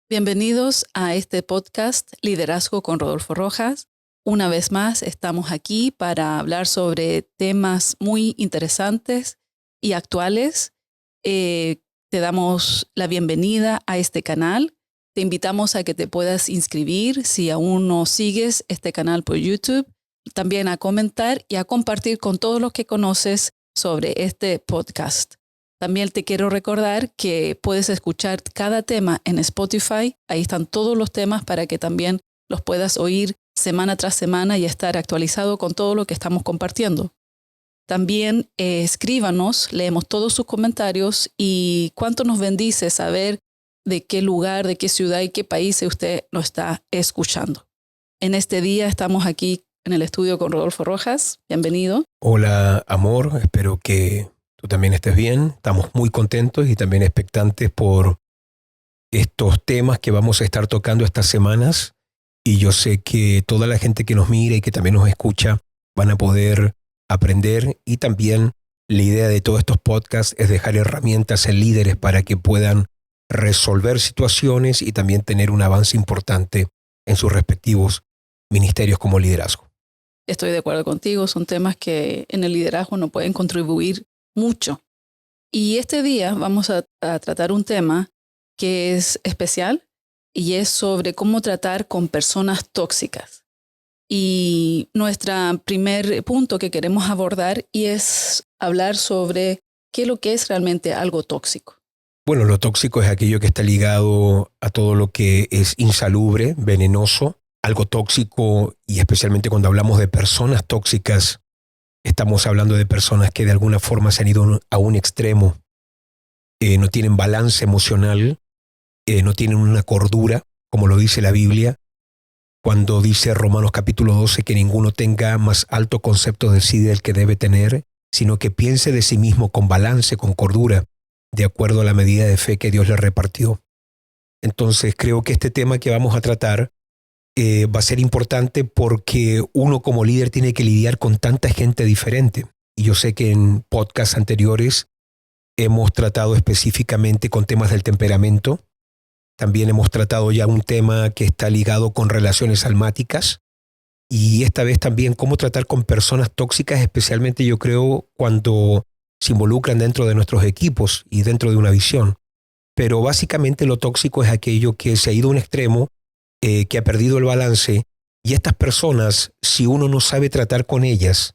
Bienvenidos a este podcast Liderazgo con Rodolfo Rojas. Una vez más estamos aquí para hablar sobre temas muy interesantes y actuales. Te damos la bienvenida a este canal. Te invitamos a que te puedas inscribir si aún no sigues este canal por YouTube. También a comentar y a compartir con todos los que conoces sobre este podcast. También te quiero recordar que puedes escuchar cada tema en Spotify. Ahí están todos los temas para que también los puedas oír semana tras semana y estar actualizado con todo lo que estamos compartiendo. También escríbanos, leemos todos sus comentarios y cuánto nos bendice saber de qué lugar, de qué ciudad y qué país usted nos está escuchando. En este día estamos aquí en el estudio con Rodolfo Rojas. Bienvenido. Hola, amor. Espero que tú también estés bien. Estamos muy contentos y también expectantes por estos temas que vamos a estar tocando estas semanas. Y yo sé que toda la gente que nos mira y que también nos escucha van a poder aprender. Y también la idea de todos estos podcasts es dejar herramientas en líderes para que puedan resolver situaciones y también tener un avance importante en sus respectivos ministerios como liderazgo. Estoy de acuerdo contigo. Son temas que en el liderazgo nos pueden contribuir mucho. Y este día vamos a tratar un tema que es especial y es sobre cómo tratar con personas tóxicas. Y nuestro primer punto que queremos abordar y es hablar sobre qué es lo que es realmente algo tóxico. Bueno, lo tóxico es aquello que está ligado a todo lo que es insalubre, venenoso. Algo tóxico, y especialmente cuando hablamos de personas tóxicas, estamos hablando de personas que de alguna forma se han ido a un extremo, no tienen balance emocional, no tienen una cordura, como lo dice la Biblia, cuando dice Romanos capítulo 12 que ninguno tenga más alto concepto de sí del que debe tener, sino que piense de sí mismo con balance, con cordura, de acuerdo a la medida de fe que Dios le repartió. Entonces creo que este tema que vamos a tratar va a ser importante porque uno como líder tiene que lidiar con tanta gente diferente. Y yo sé que en podcasts anteriores hemos tratado específicamente con temas del temperamento. También hemos tratado ya un tema que está ligado con relaciones almáticas. Y esta vez también cómo tratar con personas tóxicas, especialmente yo creo cuando se involucran dentro de nuestros equipos y dentro de una visión. Pero básicamente lo tóxico es aquello que se ha ido a un extremo, que ha perdido el balance, y estas personas, si uno no sabe tratar con ellas,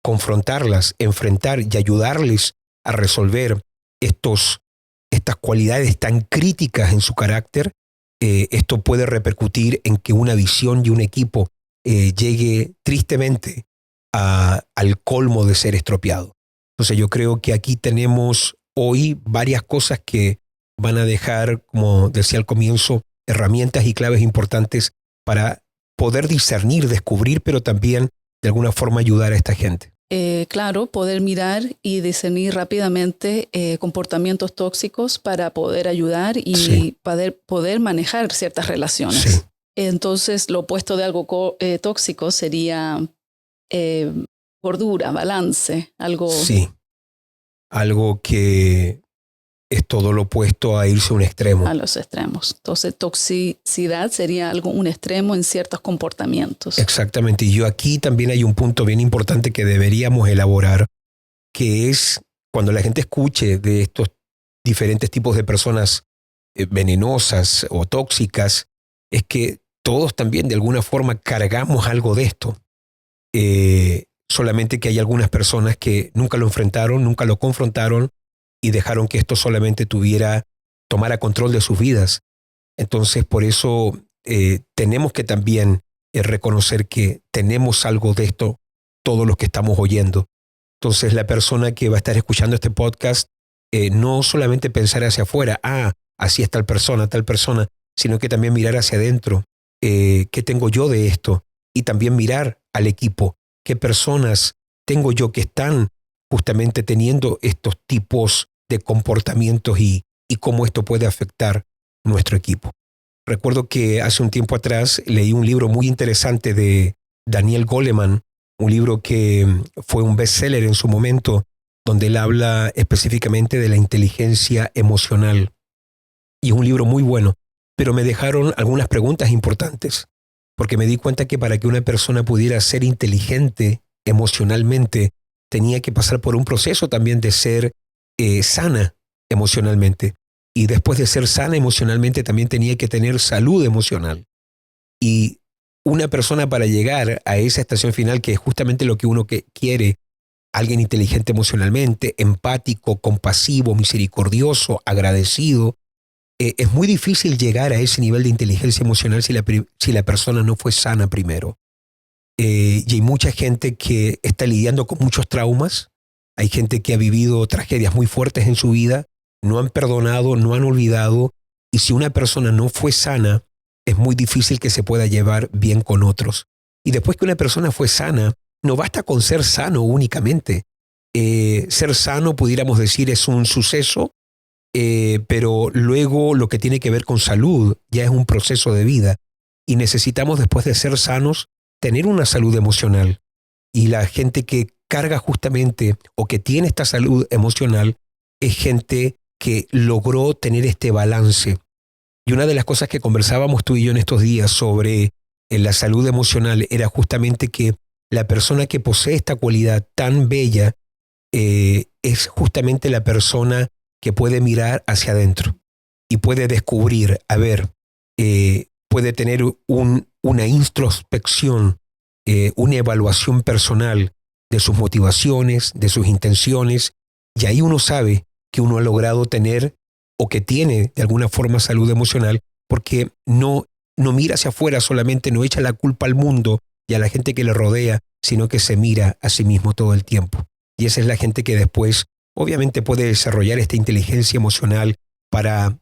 confrontarlas, enfrentar y ayudarles a resolver estas cualidades tan críticas en su carácter, esto puede repercutir en que una visión y un equipo llegue tristemente al colmo de ser estropeado. Entonces yo creo que aquí tenemos hoy varias cosas que van a dejar, como decía al comienzo, herramientas y claves importantes para poder discernir, descubrir, pero también de alguna forma ayudar a esta gente. Claro, poder mirar y discernir rápidamente comportamientos tóxicos para poder ayudar y Sí. poder manejar ciertas relaciones. Sí. Entonces, lo opuesto de algo tóxico sería cordura, balance, algo... Sí. Algo que es todo lo opuesto a irse a un extremo. A los extremos. Entonces, toxicidad sería un extremo en ciertos comportamientos. Exactamente. Y yo aquí también hay un punto bien importante que deberíamos elaborar, que es cuando la gente escuche de estos diferentes tipos de personas venenosas o tóxicas, es que todos también de alguna forma cargamos algo de esto. Solamente que hay algunas personas que nunca lo enfrentaron, nunca lo confrontaron, y dejaron que esto solamente tomara control de sus vidas. Entonces, por eso tenemos que también reconocer que tenemos algo de esto, todos los que estamos oyendo. Entonces, la persona que va a estar escuchando este podcast, no solamente pensar hacia afuera, así es tal persona, sino que también mirar hacia adentro. ¿Qué tengo yo de esto? Y también mirar al equipo. ¿Qué personas tengo yo que están justamente teniendo estos tipos de comportamientos y cómo esto puede afectar nuestro equipo? Recuerdo que hace un tiempo atrás leí un libro muy interesante de Daniel Goleman, un libro que fue un bestseller en su momento, donde él habla específicamente de la inteligencia emocional. Y es un libro muy bueno. pero me dejaron algunas preguntas importantes, porque me di cuenta que para que una persona pudiera ser inteligente emocionalmente, tenía que pasar por un proceso también de ser sana emocionalmente. Y después de ser sana emocionalmente, también tenía que tener salud emocional. Y una persona para llegar a esa estación final, que es justamente lo que uno quiere, alguien inteligente emocionalmente, empático, compasivo, misericordioso, agradecido, es muy difícil llegar a ese nivel de inteligencia emocional si la persona no fue sana primero. Y hay mucha gente que está lidiando con muchos traumas, hay gente que ha vivido tragedias muy fuertes en su vida, no han perdonado, no han olvidado, y si una persona no fue sana, es muy difícil que se pueda llevar bien con otros. Y después que una persona fue sana, no basta con ser sano únicamente. Ser sano, pudiéramos decir, es un suceso, pero luego lo que tiene que ver con salud ya es un proceso de vida. Y necesitamos, después de ser sanos, tener una salud emocional. Y la gente que carga justamente o que tiene esta salud emocional es gente que logró tener este balance. Y una de las cosas que conversábamos tú y yo en estos días sobre la salud emocional era justamente que la persona que posee esta cualidad tan bella es justamente la persona que puede mirar hacia adentro y puede descubrir, puede tener una introspección, una evaluación personal de sus motivaciones, de sus intenciones, y ahí uno sabe que uno ha logrado tener o que tiene de alguna forma salud emocional, porque no mira hacia afuera solamente, no echa la culpa al mundo y a la gente que le rodea, sino que se mira a sí mismo todo el tiempo. Y esa es la gente que después obviamente puede desarrollar esta inteligencia emocional para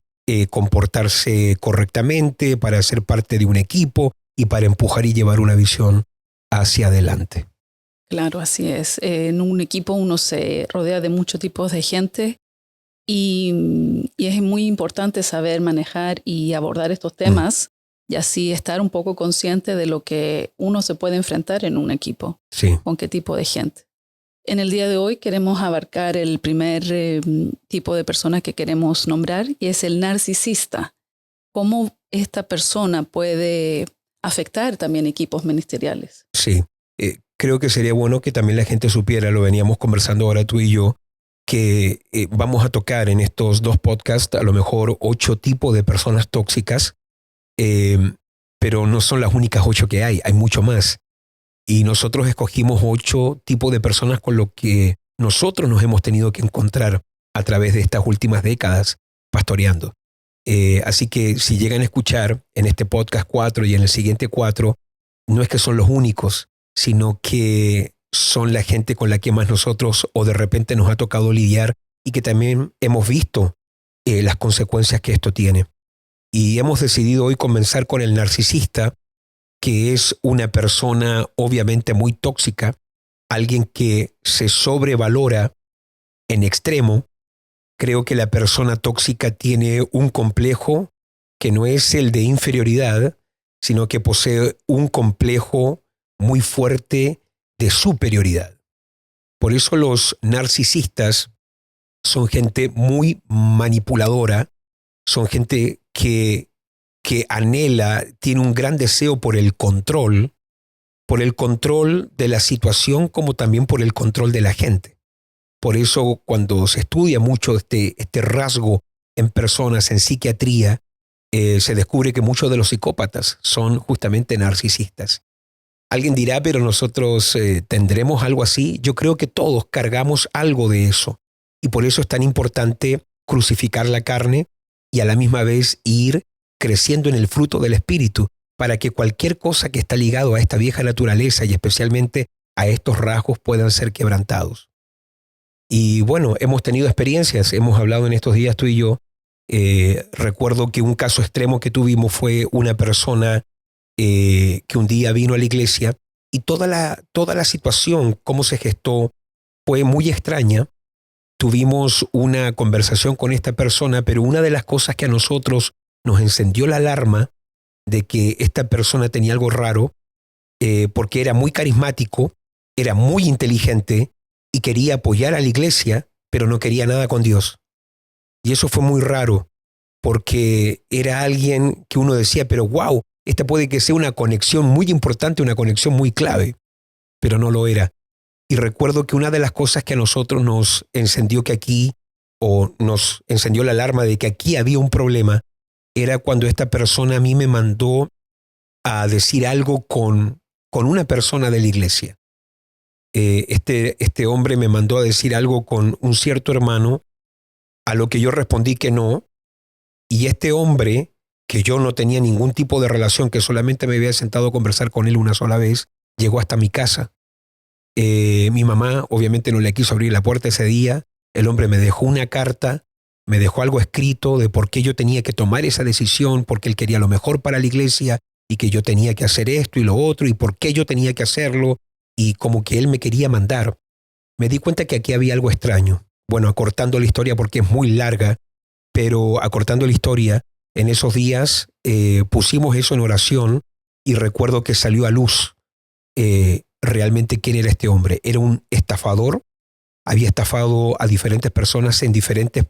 comportarse correctamente, para ser parte de un equipo y para empujar y llevar una visión hacia adelante. Claro, así es. En un equipo uno se rodea de muchos tipos de gente y es muy importante saber manejar y abordar estos temas y así estar un poco consciente de lo que uno se puede enfrentar en un equipo, Sí. con qué tipo de gente. En el día de hoy queremos abarcar el primer tipo de persona que queremos nombrar y es el narcisista. ¿Cómo esta persona puede afectar también equipos ministeriales? Sí, creo que sería bueno que también la gente supiera, lo veníamos conversando ahora tú y yo, que vamos a tocar en estos 2 podcasts a lo mejor 8 tipos de personas tóxicas, pero no son las únicas 8 que hay mucho más. Y nosotros escogimos 8 tipos de personas con lo que nosotros nos hemos tenido que encontrar a través de estas últimas décadas pastoreando. Así que si llegan a escuchar en este podcast 4 y en el siguiente 4, no es que son los únicos, sino que son la gente con la que más nosotros o de repente nos ha tocado lidiar y que también hemos visto las consecuencias que esto tiene. Y hemos decidido hoy comenzar con el narcisista, que es una persona obviamente muy tóxica, alguien que se sobrevalora en extremo. Creo que la persona tóxica tiene un complejo que no es el de inferioridad, sino que posee un complejo muy fuerte de superioridad. Por eso los narcisistas son gente muy manipuladora, son gente que anhela, tiene un gran deseo por el control de la situación como también por el control de la gente. Por eso cuando se estudia mucho este rasgo en personas, en psiquiatría, se descubre que muchos de los psicópatas son justamente narcisistas. Alguien dirá, pero nosotros tendremos algo así. Yo creo que todos cargamos algo de eso. Y por eso es tan importante crucificar la carne y a la misma vez ir creciendo en el fruto del Espíritu, para que cualquier cosa que está ligado a esta vieja naturaleza y especialmente a estos rasgos puedan ser quebrantados. Y bueno, hemos tenido experiencias, hemos hablado en estos días tú y yo. Recuerdo que un caso extremo que tuvimos fue una persona que un día vino a la iglesia y toda la situación, cómo se gestó, fue muy extraña. Tuvimos una conversación con esta persona, pero una de las cosas que a nosotros nos encendió la alarma de que esta persona tenía algo raro, porque era muy carismático, era muy inteligente y quería apoyar a la iglesia, pero no quería nada con Dios. Y eso fue muy raro. porque era alguien que uno decía, pero wow, esta puede que sea una conexión muy importante, una conexión muy clave, pero no lo era. Y recuerdo que una de las cosas que a nosotros nos encendió que aquí, o nos encendió la alarma de que aquí había un problema, era cuando esta persona a mí me mandó a decir algo con una persona de la iglesia. Este hombre me mandó a decir algo con un cierto hermano, a lo que yo respondí que no, y este hombre, que yo no tenía ningún tipo de relación, que solamente me había sentado a conversar con él una sola vez, llegó hasta mi casa. Mi mamá obviamente no le quiso abrir la puerta ese día. El hombre me dejó una carta, me dejó algo escrito de por qué yo tenía que tomar esa decisión, porque él quería lo mejor para la iglesia y que yo tenía que hacer esto y lo otro y por qué yo tenía que hacerlo y como que él me quería mandar. Me di cuenta que aquí había algo extraño. Bueno, acortando la historia porque es muy larga, pero acortando la historia, en esos días pusimos eso en oración y recuerdo que salió a luz realmente quién era este hombre. Era un estafador, había estafado a diferentes personas en diferentes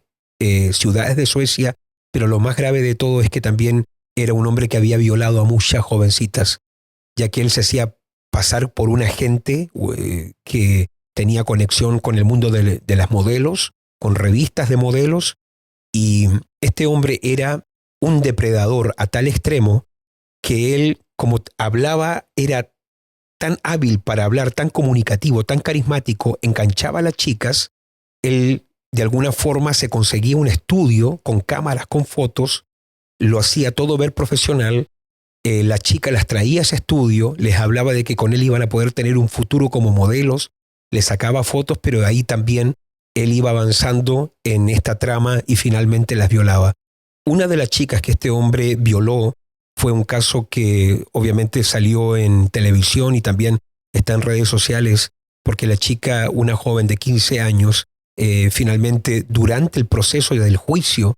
ciudades de Suecia, pero lo más grave de todo es que también era un hombre que había violado a muchas jovencitas, ya que él se hacía pasar por un agente que tenía conexión con el mundo de las modelos, con revistas de modelos, y este hombre era un depredador a tal extremo que él, como hablaba, era tan hábil para hablar, tan comunicativo, tan carismático, enganchaba a las chicas. Él de alguna forma se conseguía un estudio con cámaras, con fotos, lo hacía todo ver profesional. La chica las traía a ese estudio, les hablaba de que con él iban a poder tener un futuro como modelos, les sacaba fotos, pero ahí también él iba avanzando en esta trama y finalmente las violaba. Una de las chicas que este hombre violó fue un caso que obviamente salió en televisión y también está en redes sociales, porque la chica, una joven de 15 años, finalmente durante el proceso del juicio,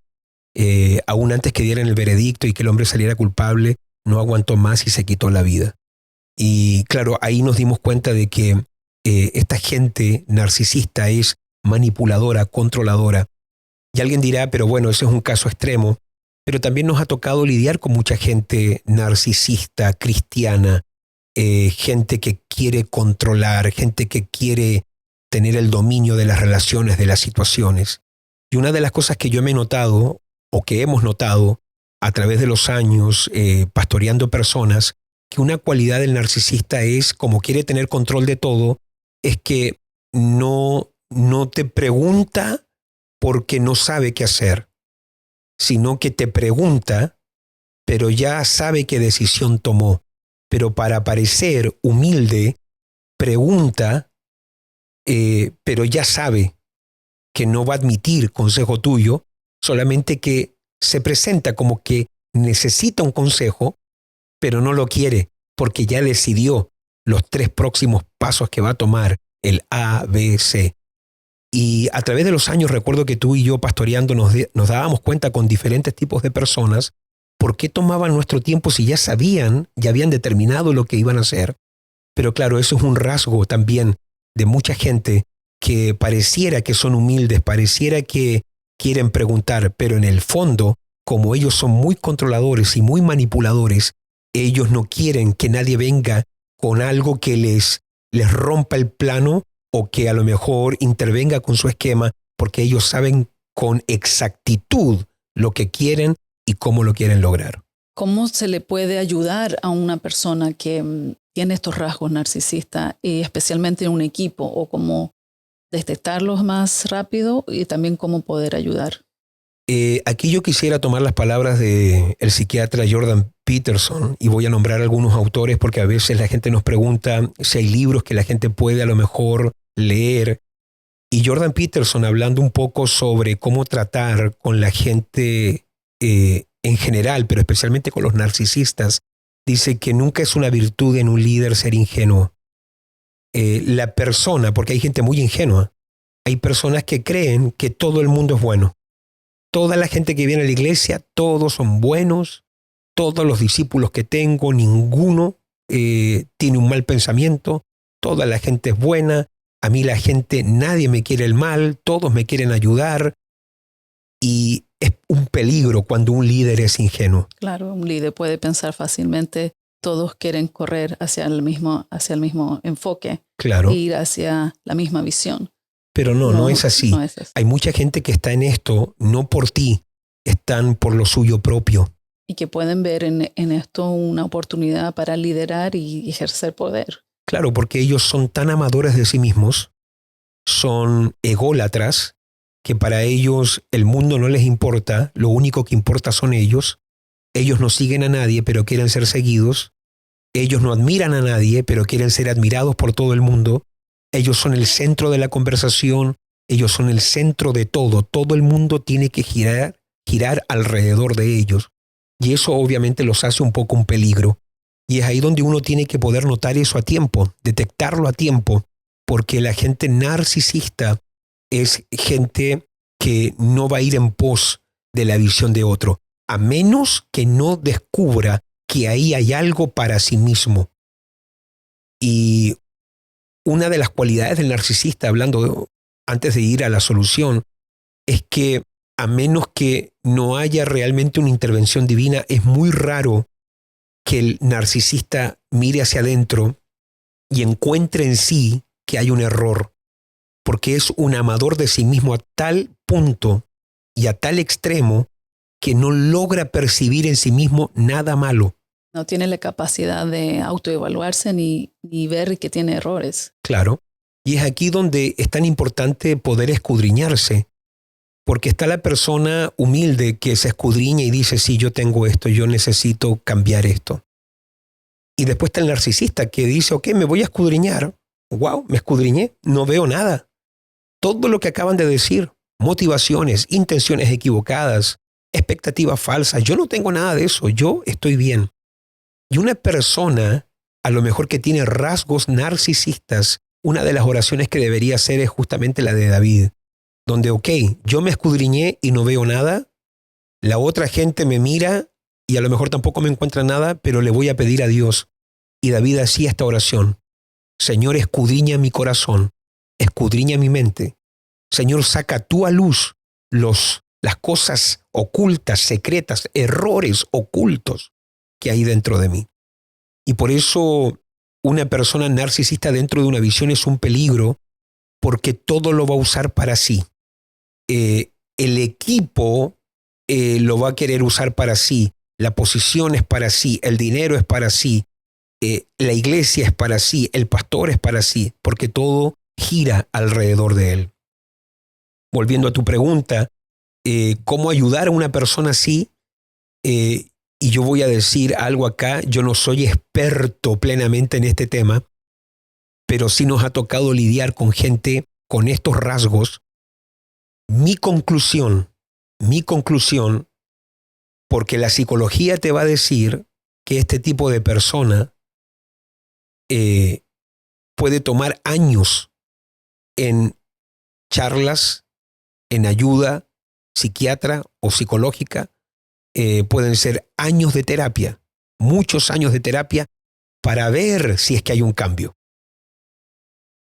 aún antes que dieran el veredicto y que el hombre saliera culpable, no aguantó más y se quitó la vida. Y claro, ahí nos dimos cuenta de que esta gente narcisista es manipuladora, controladora. Y alguien dirá, pero bueno, eso es un caso extremo. Pero también nos ha tocado lidiar con mucha gente narcisista, cristiana, gente que quiere controlar, gente que quiere tener el dominio de las relaciones, de las situaciones. Y una de las cosas que yo me he notado, o que hemos notado a través de los años, pastoreando personas, que una cualidad del narcisista es, como quiere tener control de todo, es que no te pregunta porque no sabe qué hacer, sino que te pregunta, pero ya sabe qué decisión tomó. Pero para parecer humilde, pregunta, pero ya sabe que no va a admitir consejo tuyo, solamente que se presenta como que necesita un consejo, pero no lo quiere, porque ya decidió los 3 próximos pasos que va a tomar, el A, B, C. Y a través de los años recuerdo que tú y yo pastoreando nos dábamos cuenta con diferentes tipos de personas por qué tomaban nuestro tiempo si ya sabían, ya habían determinado lo que iban a hacer. Pero claro, eso es un rasgo también de mucha gente que pareciera que son humildes, pareciera que quieren preguntar, pero en el fondo, como ellos son muy controladores y muy manipuladores, ellos no quieren que nadie venga con algo que les rompa el plano o que a lo mejor intervenga con su esquema, porque ellos saben con exactitud lo que quieren y cómo lo quieren lograr. ¿Cómo se le puede ayudar a una persona que tiene estos rasgos narcisistas, y especialmente en un equipo, o cómo detectarlos más rápido y también cómo poder ayudar? Aquí yo quisiera tomar las palabras del psiquiatra Jordan Peterson y voy a nombrar algunos autores porque a veces la gente nos pregunta si hay libros que la gente puede a lo mejor leer. Y Jordan Peterson, hablando un poco sobre cómo tratar con la gente en general, pero especialmente con los narcisistas, dice que nunca es una virtud en un líder ser ingenuo. La persona, porque hay gente muy ingenua, hay personas que creen que todo el mundo es bueno. Toda la gente que viene a la iglesia, todos son buenos, todos los discípulos que tengo, ninguno tiene un mal pensamiento, toda la gente es buena, a mí la gente, nadie me quiere el mal, todos me quieren ayudar. Y es un peligro cuando un líder es ingenuo. Claro, un líder puede pensar fácilmente, todos quieren correr hacia el mismo enfoque, Claro. ir hacia la misma visión. Pero no es así. No es así. Hay mucha gente que está en esto no por ti, están por lo suyo propio. Y que pueden ver en esto una oportunidad para liderar y ejercer poder. Claro, porque ellos son tan amadores de sí mismos, son ególatras, que para ellos el mundo no les importa, lo único que importa son ellos. Ellos no siguen a nadie, pero quieren ser seguidos. Ellos no admiran a nadie, pero quieren ser admirados por todo el mundo. Ellos son el centro de la conversación, ellos son el centro de todo. Todo el mundo tiene que girar alrededor de ellos. Y eso obviamente los hace un poco un peligro. Y es ahí donde uno tiene que poder notar eso a tiempo, detectarlo a tiempo, porque la gente narcisista es gente que no va a ir en pos de la visión de otro, a menos que no descubra que ahí hay algo para sí mismo. Y una de las cualidades del narcisista, hablando antes de ir a la solución, es que a menos que no haya realmente una intervención divina, es muy raro que el narcisista mire hacia adentro y encuentre en sí que hay un error, porque es un amador de sí mismo a tal punto y a tal extremo que no logra percibir en sí mismo nada malo. No tiene la capacidad de autoevaluarse ni ver que tiene errores. Claro. Y es aquí donde es tan importante poder escudriñarse, porque está la persona humilde que se escudriña y dice, sí, yo tengo esto, yo necesito cambiar esto. Y después está el narcisista que dice, ok, me voy a escudriñar. Wow, me escudriñé, no veo nada. Todo lo que acaban de decir, motivaciones, intenciones equivocadas, expectativas falsas, yo no tengo nada de eso, yo estoy bien. Y una persona, a lo mejor que tiene rasgos narcisistas, una de las oraciones que debería hacer es justamente la de David, donde, ok, yo me escudriñé y no veo nada, la otra gente me mira y a lo mejor tampoco me encuentra nada, pero le voy a pedir a Dios. Y David hacía esta oración, Señor, escudriña mi corazón, escudriña mi mente. Señor, saca tú a luz las cosas ocultas, secretas, errores ocultos que hay dentro de mí. Y por eso una persona narcisista dentro de una visión es un peligro, porque todo lo va a usar para sí. El equipo lo va a querer usar para sí, la posición es para sí, el dinero es para sí, la iglesia es para sí, el pastor es para sí, porque todo gira alrededor de él. Volviendo a tu pregunta, ¿cómo ayudar a una persona así? Y yo voy a decir algo acá, yo no soy experto plenamente en este tema, pero sí nos ha tocado lidiar con gente con estos rasgos. Mi conclusión, porque la psicología te va a decir que este tipo de persona puede tomar años en charlas, en ayuda psiquiatra o psicológica, pueden ser años de terapia, muchos años de terapia para ver si es que hay un cambio.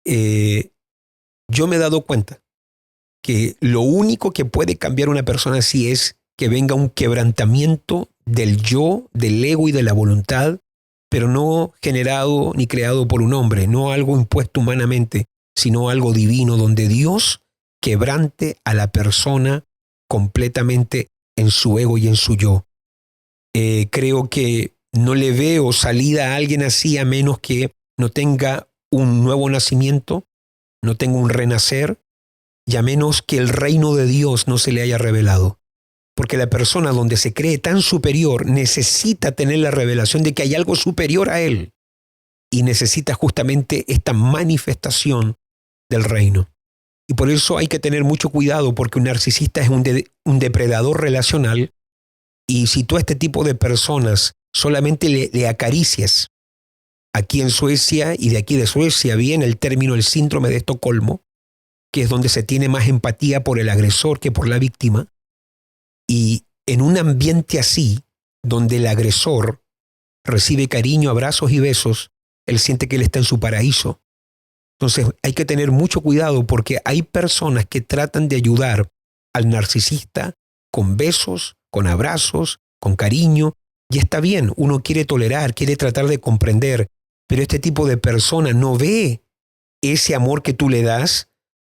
Yo me he dado cuenta que lo único que puede cambiar una persona así es que venga un quebrantamiento del yo, del ego y de la voluntad, pero no generado ni creado por un hombre, no algo impuesto humanamente, sino algo divino, donde Dios quebrante a la persona completamente en su ego y en su yo. Creo que no le veo salida a alguien así a menos que no tenga un nuevo nacimiento, no tenga un renacer, y a menos que el reino de Dios no se le haya revelado. Porque la persona donde se cree tan superior necesita tener la revelación de que hay algo superior a él y necesita justamente esta manifestación del reino. Y por eso hay que tener mucho cuidado, porque un narcisista es un depredador relacional, y si tú a este tipo de personas solamente le acaricias, aquí en Suecia, y de aquí de Suecia viene el término el síndrome de Estocolmo, que es donde se tiene más empatía por el agresor que por la víctima. Y en un ambiente así, donde el agresor recibe cariño, abrazos y besos, él siente que él está en su paraíso. Entonces hay que tener mucho cuidado, porque hay personas que tratan de ayudar al narcisista con besos, con abrazos, con cariño. Y está bien, uno quiere tolerar, quiere tratar de comprender, pero este tipo de persona no ve ese amor que tú le das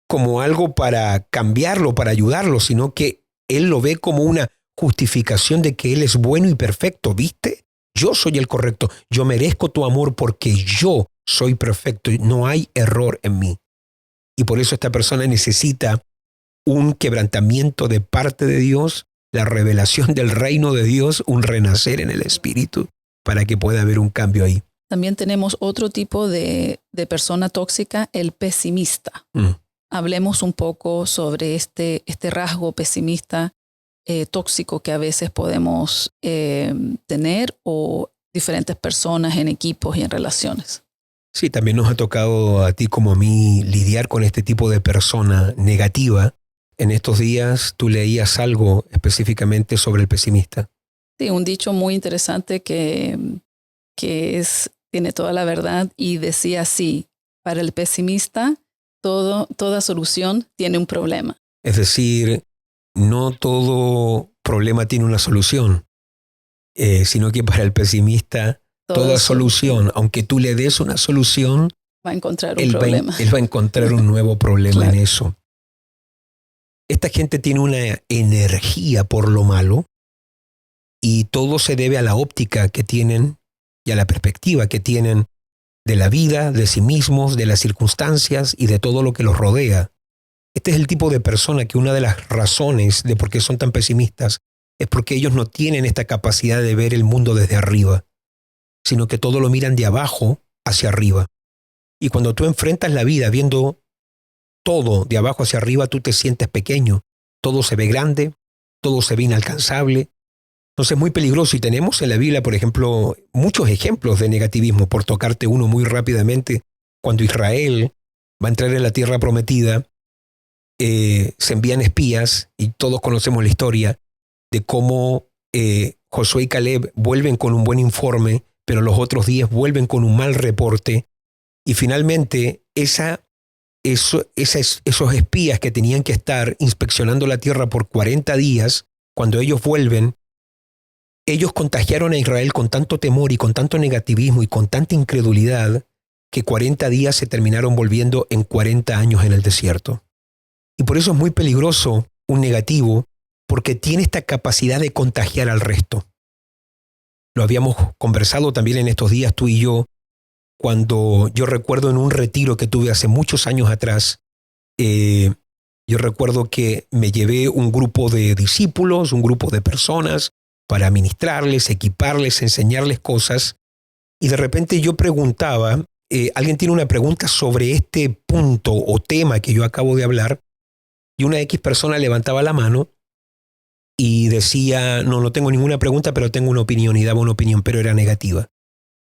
como algo para cambiarlo, para ayudarlo, sino que él lo ve como una justificación de que él es bueno y perfecto, ¿viste? Yo soy el correcto, yo merezco tu amor porque yo soy perfecto y no hay error en mí. Y por eso esta persona necesita un quebrantamiento de parte de Dios, la revelación del reino de Dios, un renacer en el espíritu, para que pueda haber un cambio ahí. También tenemos otro tipo de persona tóxica, el pesimista. Hablemos un poco sobre este rasgo pesimista tóxico que a veces podemos tener o diferentes personas en equipos y en relaciones. Sí, también nos ha tocado a ti como a mí lidiar con este tipo de persona negativa. En estos días tú leías algo específicamente sobre el pesimista. Sí, un dicho muy interesante que tiene toda la verdad y decía así: para el pesimista toda solución tiene un problema. Es decir, no todo problema tiene una solución, sino que para el pesimista toda solución, aunque tú le des una solución, va a encontrar un problema. Él va a encontrar un nuevo problema Claro. en eso. Esta gente tiene una energía por lo malo y todo se debe a la óptica que tienen y a la perspectiva que tienen de la vida, de sí mismos, de las circunstancias y de todo lo que los rodea. Este es el tipo de persona que una de las razones de por qué son tan pesimistas es porque ellos no tienen esta capacidad de ver el mundo desde arriba, sino que todo lo miran de abajo hacia arriba. Y cuando tú enfrentas la vida viendo todo de abajo hacia arriba, tú te sientes pequeño. Todo se ve grande, todo se ve inalcanzable. Entonces es muy peligroso y tenemos en la Biblia, por ejemplo, muchos ejemplos de negativismo. Por tocarte uno muy rápidamente, cuando Israel va a entrar en la tierra prometida, se envían espías y todos conocemos la historia de cómo Josué y Caleb vuelven con un buen informe, pero los otros 10 vuelven con un mal reporte y finalmente esos espías que tenían que estar inspeccionando la tierra por 40 días, cuando ellos vuelven, ellos contagiaron a Israel con tanto temor y con tanto negativismo y con tanta incredulidad que 40 días se terminaron volviendo en 40 años en el desierto. Y por eso es muy peligroso un negativo, porque tiene esta capacidad de contagiar al resto. Lo habíamos conversado también en estos días tú y yo, cuando yo recuerdo en un retiro que tuve hace muchos años atrás, yo recuerdo que me llevé un grupo de discípulos, un grupo de personas para ministrarles, equiparles, enseñarles cosas, y de repente yo preguntaba, alguien tiene una pregunta sobre este punto o tema que yo acabo de hablar, y una X persona levantaba la mano y decía, no tengo ninguna pregunta, pero tengo una opinión, y daba una opinión, pero era negativa.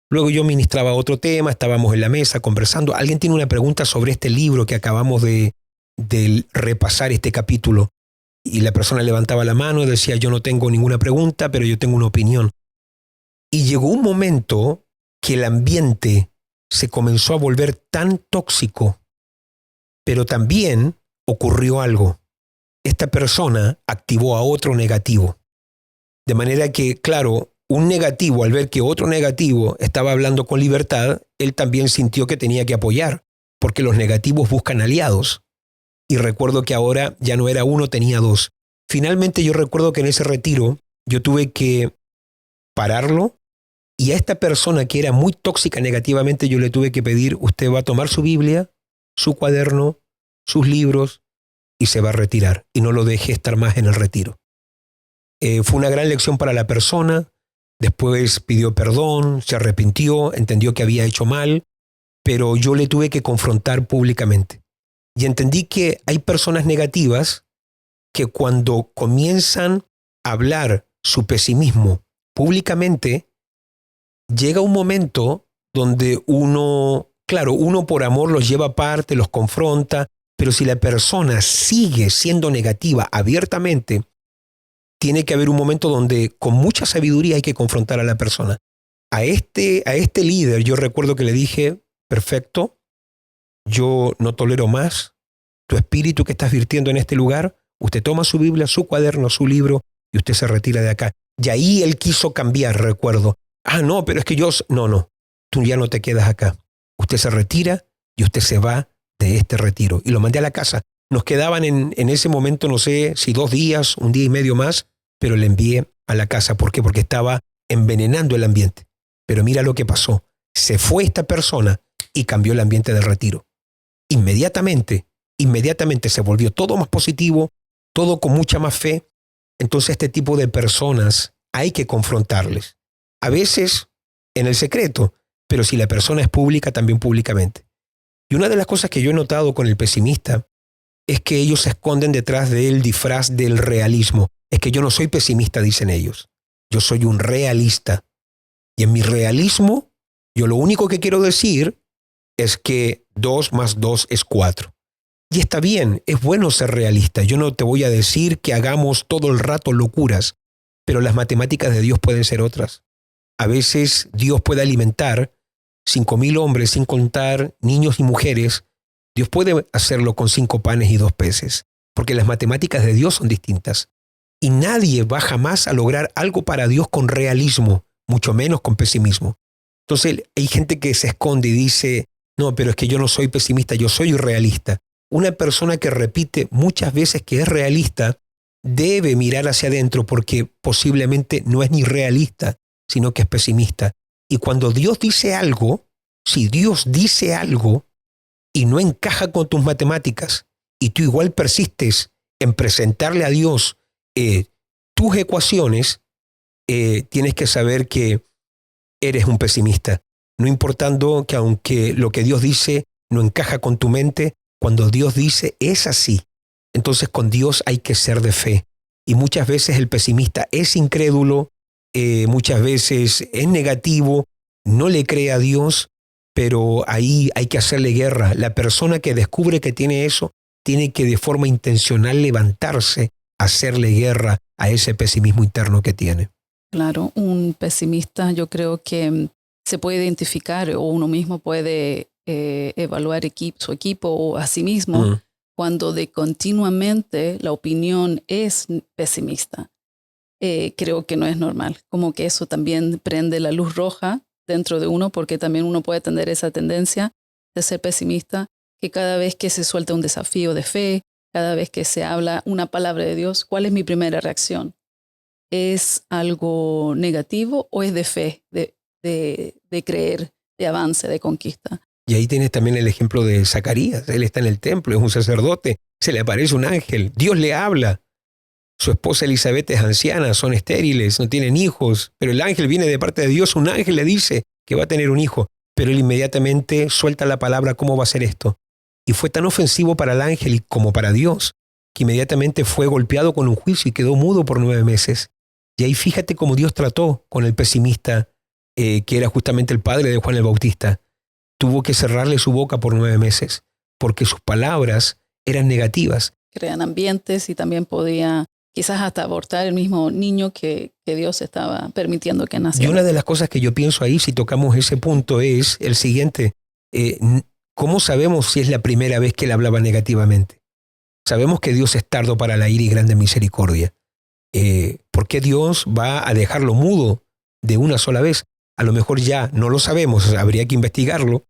Luego yo ministraba otro tema, estábamos en la mesa conversando. Alguien tiene una pregunta sobre este libro que acabamos de repasar, este capítulo. Y la persona levantaba la mano y decía, yo no tengo ninguna pregunta, pero yo tengo una opinión. Y llegó un momento que el ambiente se comenzó a volver tan tóxico, pero también ocurrió algo. Esta persona activó a otro negativo. De manera que, claro, un negativo, al ver que otro negativo estaba hablando con libertad, él también sintió que tenía que apoyar, porque los negativos buscan aliados. Y recuerdo que ahora ya no era uno, tenía dos. Finalmente yo recuerdo que en ese retiro yo tuve que pararlo, y a esta persona que era muy tóxica negativamente yo le tuve que pedir, usted va a tomar su Biblia, su cuaderno, sus libros y se va a retirar, y no lo deje estar más en el retiro. Fue una gran lección para la persona. Después pidió perdón, se arrepintió, entendió que había hecho mal, pero yo le tuve que confrontar públicamente. Y entendí que hay personas negativas que cuando comienzan a hablar su pesimismo públicamente, llega un momento donde uno por amor los lleva aparte, los confronta, pero si la persona sigue siendo negativa abiertamente, tiene que haber un momento donde con mucha sabiduría hay que confrontar a la persona. A este líder yo recuerdo que le dije, perfecto, yo no tolero más tu espíritu que estás virtiendo en este lugar, Usted toma su Biblia, su cuaderno, su libro y usted se retira de acá. Y ahí él quiso cambiar, recuerdo. No, pero es que no, tú ya no te quedas acá. Usted se retira y usted se va de este retiro. Y lo mandé a la casa. Nos quedaban en ese momento, no sé si 2 días, 1 día y medio más, pero le envié a la casa. ¿Por qué? Porque estaba envenenando el ambiente. Pero mira lo que pasó. Se fue esta persona y cambió el ambiente del retiro. Inmediatamente se volvió todo más positivo, todo con mucha más fe. Entonces este tipo de personas hay que confrontarles. A veces en el secreto, pero si la persona es pública, también públicamente. Y una de las cosas que yo he notado con el pesimista es que ellos se esconden detrás del disfraz del realismo. Es que yo no soy pesimista, dicen ellos. Yo soy un realista. Y en mi realismo, yo lo único que quiero decir es que 2 más 2 es 4. Y está bien, es bueno ser realista. Yo no te voy a decir que hagamos todo el rato locuras, pero las matemáticas de Dios pueden ser otras. A veces Dios puede alimentar 5,000 hombres sin contar niños y mujeres. Dios puede hacerlo con 5 panes y 2 peces, porque las matemáticas de Dios son distintas. Y nadie va jamás a lograr algo para Dios con realismo, mucho menos con pesimismo. Entonces hay gente que se esconde y dice, no, pero es que yo no soy pesimista, yo soy realista. Una persona que repite muchas veces que es realista debe mirar hacia adentro porque posiblemente no es ni realista, sino que es pesimista. Y cuando Dios dice algo, si Dios dice algo y no encaja con tus matemáticas y tú igual persistes en presentarle a Dios tus ecuaciones, tienes que saber que eres un pesimista. No importando que aunque lo que Dios dice no encaja con tu mente, cuando Dios dice es así. Entonces con Dios hay que ser de fe. Y muchas veces el pesimista es incrédulo, muchas veces es negativo, no le cree a Dios, pero ahí hay que hacerle guerra. La persona que descubre que tiene eso, tiene que de forma intencional levantarse, hacerle guerra a ese pesimismo interno que tiene. Claro, un pesimista yo creo que se puede identificar o uno mismo puede evaluar su equipo o a sí mismo cuando de continuamente la opinión es pesimista. Creo que no es normal. Como que eso también prende la luz roja dentro de uno porque también uno puede tener esa tendencia de ser pesimista, que cada vez que se suelta un desafío de fe, cada vez que se habla una palabra de Dios, ¿cuál es mi primera reacción? ¿Es algo negativo o es de fe, de creer, de avance, de conquista? Y ahí tienes también el ejemplo de Zacarías. Él está en el templo, es un sacerdote, se le aparece un ángel, Dios le habla. Su esposa Elizabeth es anciana, son estériles, no tienen hijos, pero el ángel viene de parte de Dios, un ángel le dice que va a tener un hijo, pero él inmediatamente suelta la palabra, ¿cómo va a ser esto? Y fue tan ofensivo para el ángel como para Dios, que inmediatamente fue golpeado con un juicio y quedó mudo por 9 meses. Y ahí fíjate cómo Dios trató con el pesimista, que era justamente el padre de Juan el Bautista. Tuvo que cerrarle su boca por 9 meses, porque sus palabras eran negativas. Crean ambientes y también podía quizás hasta abortar el mismo niño que Dios estaba permitiendo que naciera. Y una de las cosas que yo pienso ahí, si tocamos ese punto, es el siguiente. ¿Cómo sabemos si es la primera vez que él hablaba negativamente? Sabemos que Dios es tardo para la ira y grande misericordia. ¿Por qué Dios va a dejarlo mudo de una sola vez? A lo mejor ya no lo sabemos, habría que investigarlo.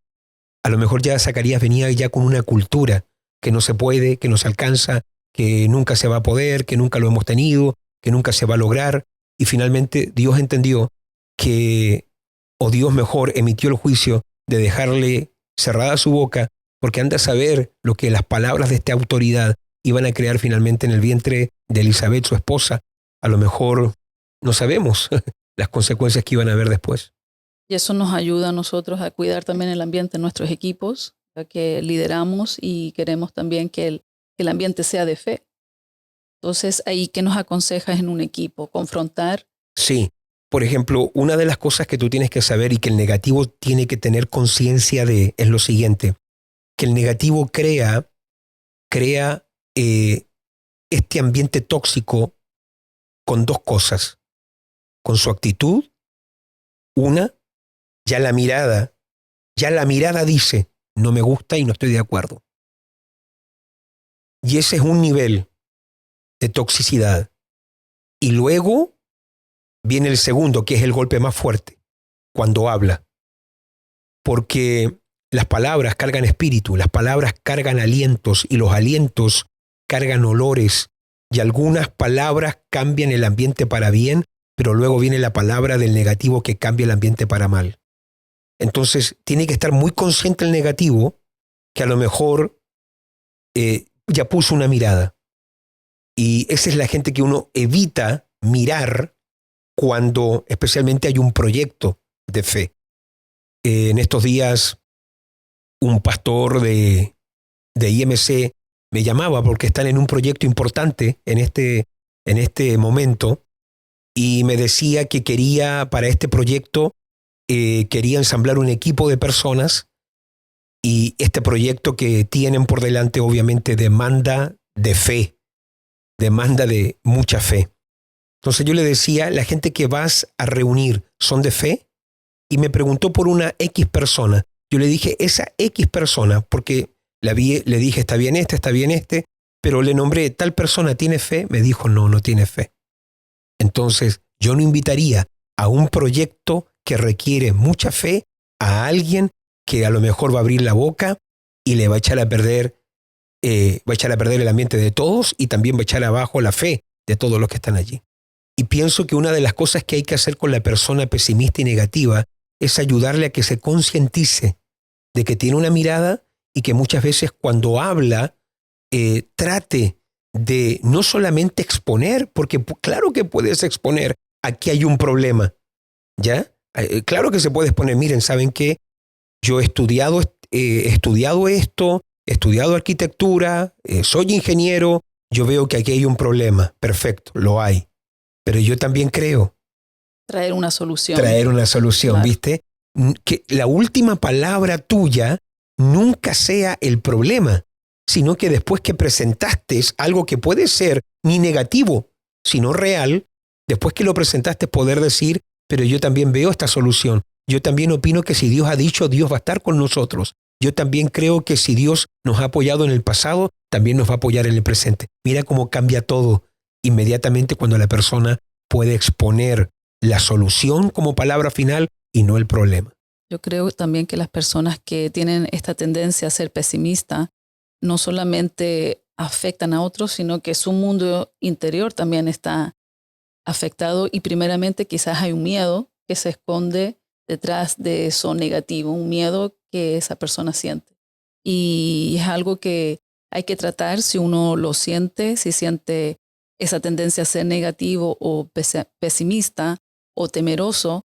A lo mejor ya Zacarías venía ya con una cultura que no se puede, que no se alcanza, que nunca se va a poder, que nunca lo hemos tenido, que nunca se va a lograr. Y finalmente Dios entendió que, o Dios mejor, emitió el juicio de dejarle cerrada su boca, porque anda a saber lo que las palabras de esta autoridad iban a crear finalmente en el vientre de Elizabeth, su esposa. A lo mejor no sabemos las consecuencias que iban a haber después. Y eso nos ayuda a nosotros a cuidar también el ambiente en nuestros equipos, ya que lideramos y queremos también que el ambiente sea de fe. Entonces, ahí, ¿qué nos aconsejas en un equipo? ¿Confrontar? Sí. Por ejemplo, una de las cosas que tú tienes que saber y que el negativo tiene que tener conciencia de es lo siguiente, que el negativo crea este ambiente tóxico con 2 cosas. Con su actitud, una, ya la mirada dice, no me gusta y no estoy de acuerdo. Y ese es un nivel. de toxicidad. Y luego viene el segundo, que es el golpe más fuerte, cuando habla. Porque las palabras cargan espíritu, las palabras cargan alientos y los alientos cargan olores. Y algunas palabras cambian el ambiente para bien, pero luego viene la palabra del negativo que cambia el ambiente para mal. Entonces tiene que estar muy consciente el negativo, que a lo mejor ya puso una mirada. Y esa es la gente que uno evita mirar cuando especialmente hay un proyecto de fe. En estos días, un pastor de IMC me llamaba porque están en un proyecto importante en este momento y me decía que quería para este proyecto, quería ensamblar un equipo de personas y este proyecto que tienen por delante obviamente demanda de fe, demanda de mucha fe. Entonces yo le decía, la gente que vas a reunir son de fe, y me preguntó por una X persona. Yo le dije, esa X persona, porque le dije, está bien este, pero le nombré, tal persona tiene fe, me dijo, no tiene fe. Entonces yo no invitaría a un proyecto que requiere mucha fe a alguien que a lo mejor va a abrir la boca y le va a echar a perder el ambiente de todos y también va a echar abajo la fe de todos los que están allí. Y pienso que una de las cosas que hay que hacer con la persona pesimista y negativa es ayudarle a que se concientice de que tiene una mirada y que muchas veces cuando habla trate de no solamente exponer, porque claro que puedes exponer, aquí hay un problema, ¿ya? Claro que se puede exponer, miren, ¿saben qué? Yo he estudiado esto, he estudiado arquitectura, soy ingeniero, yo veo que aquí hay un problema, perfecto, lo hay. Pero yo también creo. Traer una solución. Claro. ¿Viste? Que la última palabra tuya nunca sea el problema, sino que después que presentaste algo que puede ser ni negativo, sino real, después que lo presentaste poder decir, pero yo también veo esta solución. Yo también opino que si Dios ha dicho, Dios va a estar con nosotros. Yo también creo que si Dios nos ha apoyado en el pasado, también nos va a apoyar en el presente. Mira cómo cambia todo inmediatamente cuando la persona puede exponer la solución como palabra final y no el problema. Yo creo también que las personas que tienen esta tendencia a ser pesimista no solamente afectan a otros, sino que su mundo interior también está afectado y primeramente quizás hay un miedo que se esconde detrás de eso negativo, un miedo que esa persona siente. Y es algo que hay que tratar si uno lo siente, si siente esa tendencia a ser negativo o pesimista o temeroso.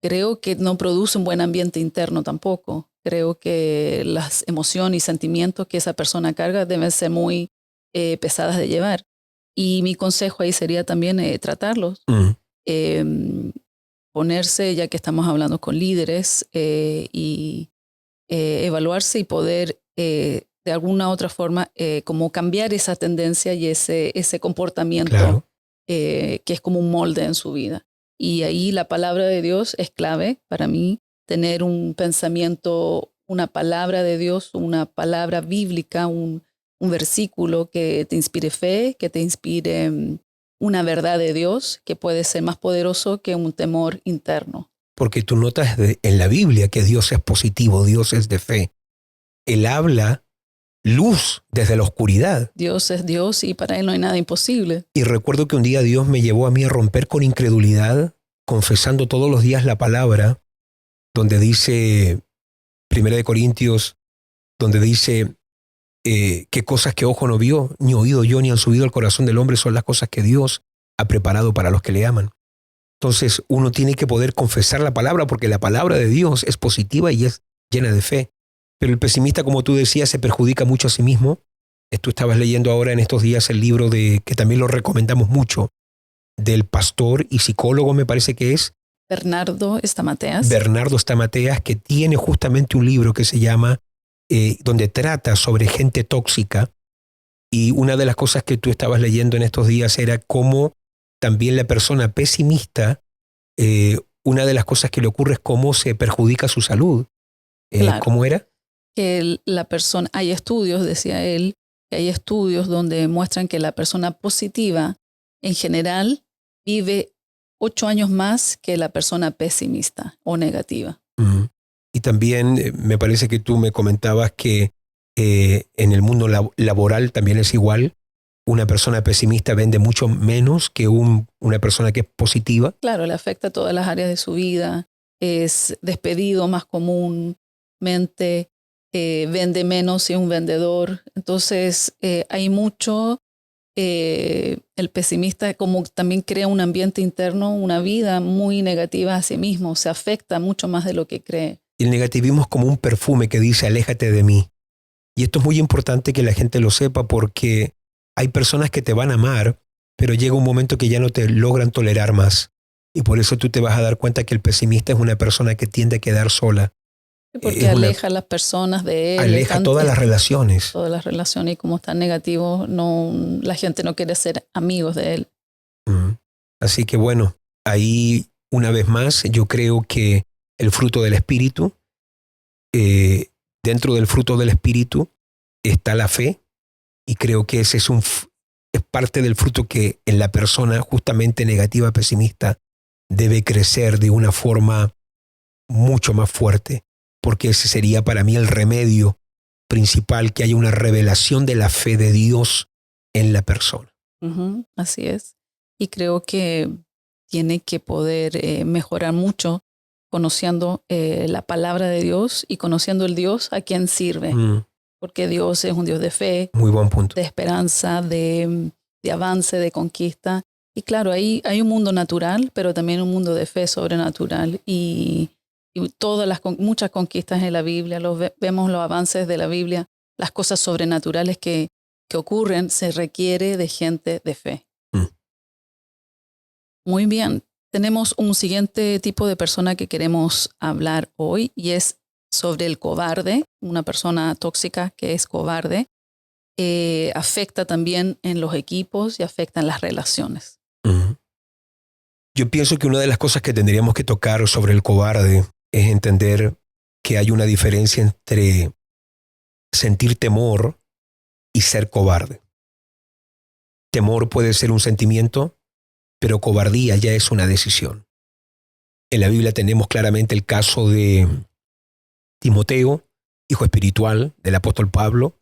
Creo que no produce un buen ambiente interno tampoco. Creo que las emociones y sentimientos que esa persona carga deben ser muy pesadas de llevar. Y mi consejo ahí sería también tratarlos. Ponerse, ya que estamos hablando con líderes, y evaluarse y poder de alguna otra forma como cambiar esa tendencia y ese comportamiento, claro, que es como un molde en su vida. Y ahí la palabra de Dios es clave para mí, tener un pensamiento, una palabra de Dios, una palabra bíblica, un versículo que te inspire fe, que te inspire una verdad de Dios que puede ser más poderoso que un temor interno. Porque tú notas en la Biblia que Dios es positivo, Dios es de fe. Él habla luz desde la oscuridad. Dios es Dios y para Él no hay nada imposible. Y recuerdo que un día Dios me llevó a mí a romper con incredulidad, confesando todos los días la palabra, donde dice, 1 Corintios, donde dice, qué cosas que ojo no vio, ni oído yo, ni han subido al corazón del hombre, son las cosas que Dios ha preparado para los que le aman. Entonces uno tiene que poder confesar la palabra porque la palabra de Dios es positiva y es llena de fe. Pero el pesimista, como tú decías, se perjudica mucho a sí mismo. Tú estabas leyendo ahora en estos días el libro que también lo recomendamos mucho, del pastor y psicólogo, me parece que es. Bernardo Stamateas. Bernardo Stamateas, que tiene justamente un libro que se llama, donde trata sobre gente tóxica. Y una de las cosas que tú estabas leyendo en estos días era cómo también la persona pesimista, una de las cosas que le ocurre es cómo se perjudica su salud. Claro. ¿Cómo era? Que la persona, hay estudios, decía él, que hay estudios donde muestran que la persona positiva en general vive 8 años más que la persona pesimista o negativa. Y también me parece que tú me comentabas que en el mundo laboral también es igual. Una persona pesimista vende mucho menos que una persona que es positiva. Claro, le afecta a todas las áreas de su vida. Es despedido más comúnmente, vende menos si es un vendedor. Entonces, hay mucho. El pesimista como también crea un ambiente interno, una vida muy negativa a sí mismo. Se afecta mucho más de lo que cree. El negativismo es como un perfume que dice, aléjate de mí. Y esto es muy importante que la gente lo sepa porque hay personas que te van a amar, pero llega un momento que ya no te logran tolerar más. Y por eso tú te vas a dar cuenta que el pesimista es una persona que tiende a quedar sola. Porque aleja a las personas de él. Aleja todas las relaciones. Todas las relaciones, y como está negativo, la gente no quiere ser amigos de él. Así que bueno, ahí una vez más yo creo que el fruto del Espíritu, dentro del fruto del Espíritu está la fe, y creo que ese es parte del fruto que en la persona justamente negativa, pesimista, debe crecer de una forma mucho más fuerte, porque ese sería para mí el remedio principal, que haya una revelación de la fe de Dios en la persona. Así es. Y creo que tiene que poder mejorar mucho conociendo la palabra de Dios y conociendo el Dios a quien sirve. Porque Dios es un Dios de fe, muy buen punto, de esperanza, de avance, de conquista. Y claro, ahí hay un mundo natural, pero también un mundo de fe sobrenatural. Y muchas conquistas en la Biblia, vemos los avances de la Biblia, las cosas sobrenaturales que ocurren, se requiere de gente de fe. Muy bien, tenemos un siguiente tipo de persona que queremos hablar hoy, y es sobre el cobarde, una persona tóxica que es cobarde. Afecta también en los equipos y afecta en las relaciones. Yo pienso que una de las cosas que tendríamos que tocar sobre el cobarde es entender que hay una diferencia entre sentir temor y ser cobarde. Temor puede ser un sentimiento, pero cobardía ya es una decisión. En la Biblia tenemos claramente el caso de Timoteo, hijo espiritual del apóstol Pablo,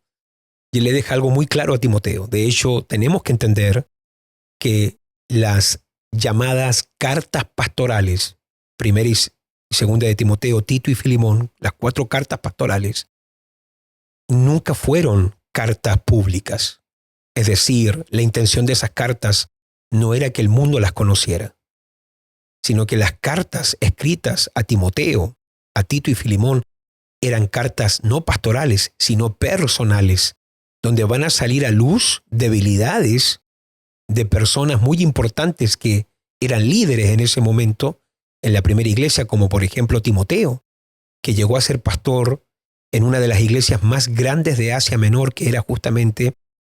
y él le deja algo muy claro a Timoteo. De hecho, tenemos que entender que las llamadas cartas pastorales, primera y segunda de Timoteo, Tito y Filemón, las 4 cartas pastorales, nunca fueron cartas públicas. Es decir, la intención de esas cartas no era que el mundo las conociera, sino que las cartas escritas a Timoteo, a Tito y Filemón, eran cartas no pastorales, sino personales, donde van a salir a luz debilidades de personas muy importantes que eran líderes en ese momento en la primera iglesia, como por ejemplo Timoteo, que llegó a ser pastor en una de las iglesias más grandes de Asia Menor, que era justamente